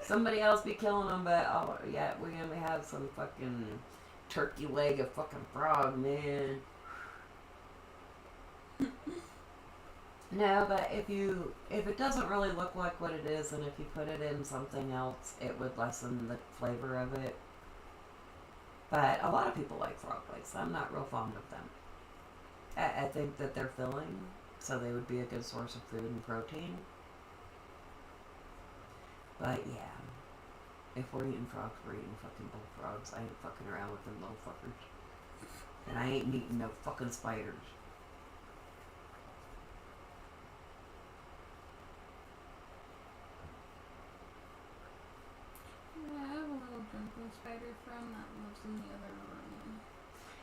Somebody else be killing them, but oh yeah, we're gonna have some fucking turkey leg of fucking frog, man. No, but if it doesn't really look like what it is, and if you put it in something else, it would lessen the flavor of it. But a lot of people like frog legs. I'm not real fond of them. I think that they're filling, so they would be a good source of food and protein. But yeah, if we're eating frogs, we're eating fucking bullfrogs. I ain't fucking around with them little fuckers. And I ain't eating no fucking spiders. Yeah, I have a little jungle spider friend that lives in the other room.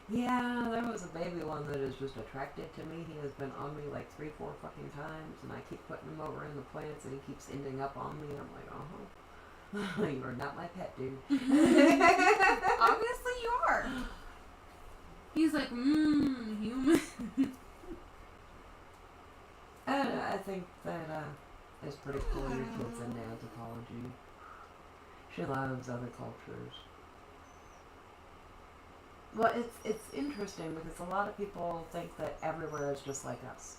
Yeah, there was a baby one that is just attracted to me. He has been on me like 3-4 fucking times, and I keep putting him over in the plants, and he keeps ending up on me. I'm like, you are not my pet, dude. Obviously you are. He's like, human. I don't know, I think that it's pretty cool your kid's into anthropology. She loves other cultures. Well, it's interesting because a lot of people think that everywhere is just like us.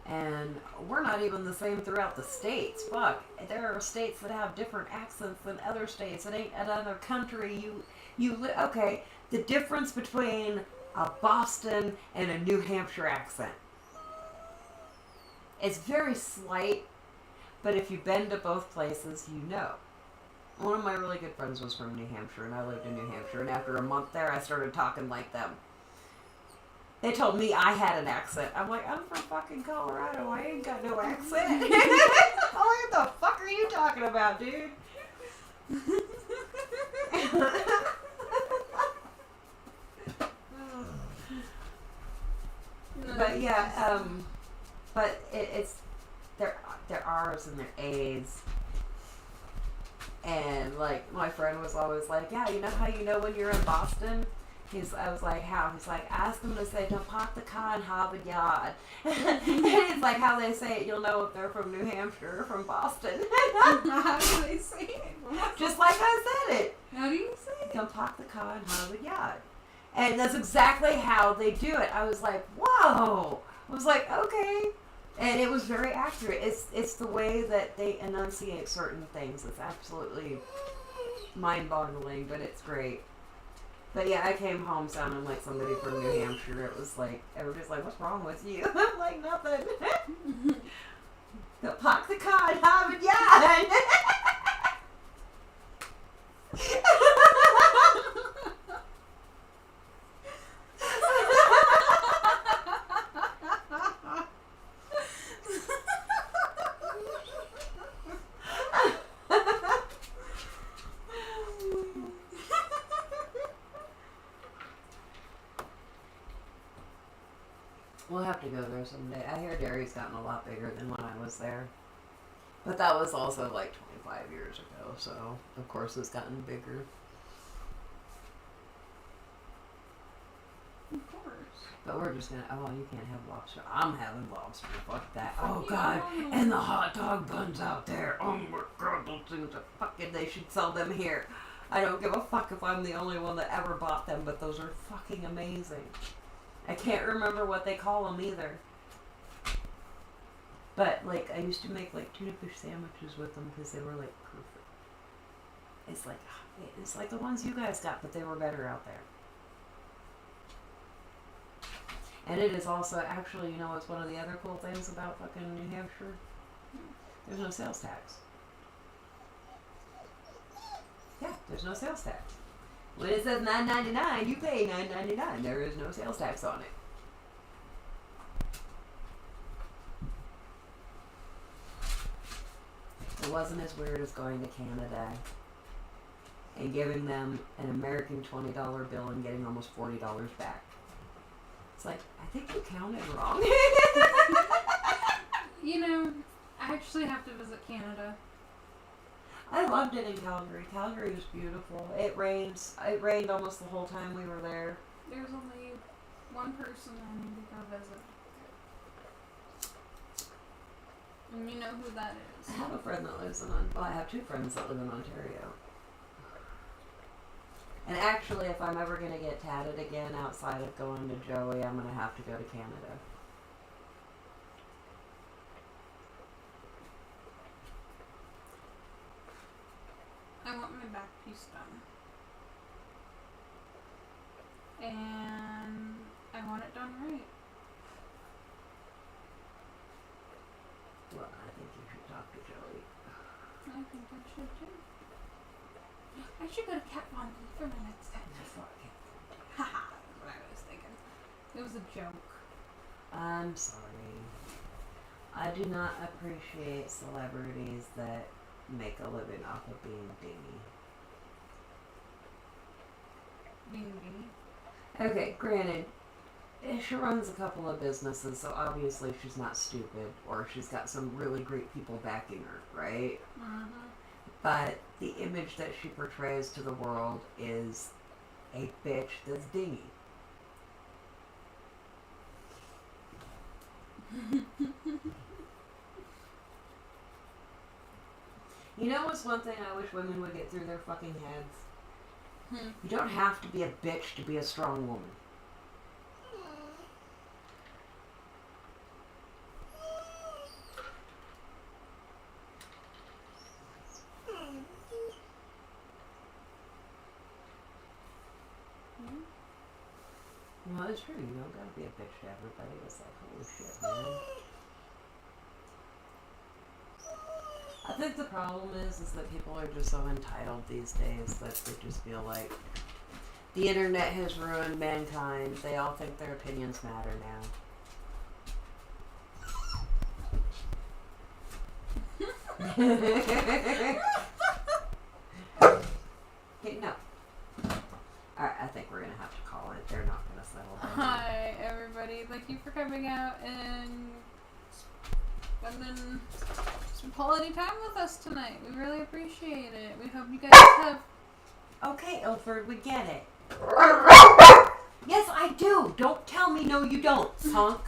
And we're not even the same throughout the states. Fuck. There are states that have different accents than other states. It ain't another country. Okay, the difference between a Boston and a New Hampshire accent. It's very slight, but if you've been to both places, you know. One of my really good friends was from New Hampshire, and I lived in New Hampshire, and after a month there, I started talking like them. They told me I had an accent. I'm like, I'm from fucking Colorado. I ain't got no accent. What the fuck are you talking about, dude? But yeah, but it's they're R's and they're A's. And like my friend was always like, yeah, you know how you know when you're in Boston? I was like, how? He's like, ask them to say, don't park the car in Harvard Yard. And it's like how they say it, you'll know if they're from New Hampshire or from Boston. How do they say it? Just like I said it. How do you say it? Don't park the car in Harvard Yard. And that's exactly how they do it. I was like, whoa. I was like, okay. And it was very accurate. It's the way that they enunciate certain things. It's absolutely mind-boggling, but it's great. But yeah, I came home sounding like somebody from New Hampshire. It was like, everybody's like, what's wrong with you? I'm like, nothing. They'll park the car in Harvard Yard. We'll have to go there someday. I hear Derry's gotten a lot bigger than when I was there. But that was also like 25 years ago, so of course it's gotten bigger. Of course. But we're just gonna, oh, you can't have lobster. I'm having lobster. Fuck that. Oh, God. And the hot dog buns out there. Oh, my God. Those things are fucking, they should sell them here. I don't give a fuck if I'm the only one that ever bought them, but those are fucking amazing. I can't remember what they call them either. But, like, I used to make, like, tuna fish sandwiches with them because they were, like, perfect. It's like the ones you guys got, but they were better out there. And it is also, actually, you know what's one of the other cool things about fucking New Hampshire? There's no sales tax. Yeah, there's no sales tax. When it says $9.99, you pay $9.99. There is no sales tax on it. It wasn't as weird as going to Canada and giving them an American $20 bill and getting almost $40 back. It's like, I think you counted wrong. You know, I actually have to visit Canada. I loved it in Calgary. Calgary was beautiful. It rains. It rained almost the whole time we were there. There's only one person I need to go visit. And you know who that is. I have a friend that lives in I have two friends that live in Ontario. And actually, if I'm ever going to get tatted again outside of going to Joey, I'm going to have to go to Canada. I want my back piece done. And I want it done right. Well, I think you should talk to Joey. I think I should too. I should go to Kat Von D for my next tattoo. Haha, that's what I was thinking. It was a joke. I'm sorry. I do not appreciate celebrities that make a living off of being dingy. Being dingy? Okay, granted, she runs a couple of businesses, so obviously she's not stupid, or she's got some really great people backing her, right? Mm-hmm. But the image that she portrays to the world is a bitch that's dingy. You know what's one thing I wish women would get through their fucking heads? You don't have to be a bitch to be a strong woman. Well, it's true. You don't gotta be a bitch to everybody. It's like, holy shit, man. I think the problem is that people are just so entitled these days that they just feel like the internet has ruined mankind. They all think their opinions matter now. Okay, no. Alright, I think we're gonna have to call it. They're not gonna settle down. Hi, everybody. Thank you for coming out and spending some quality time with us tonight. We really appreciate it. We hope you guys have... Okay, Ilford, we get it. Yes, I do. Don't tell me no you don't, punk.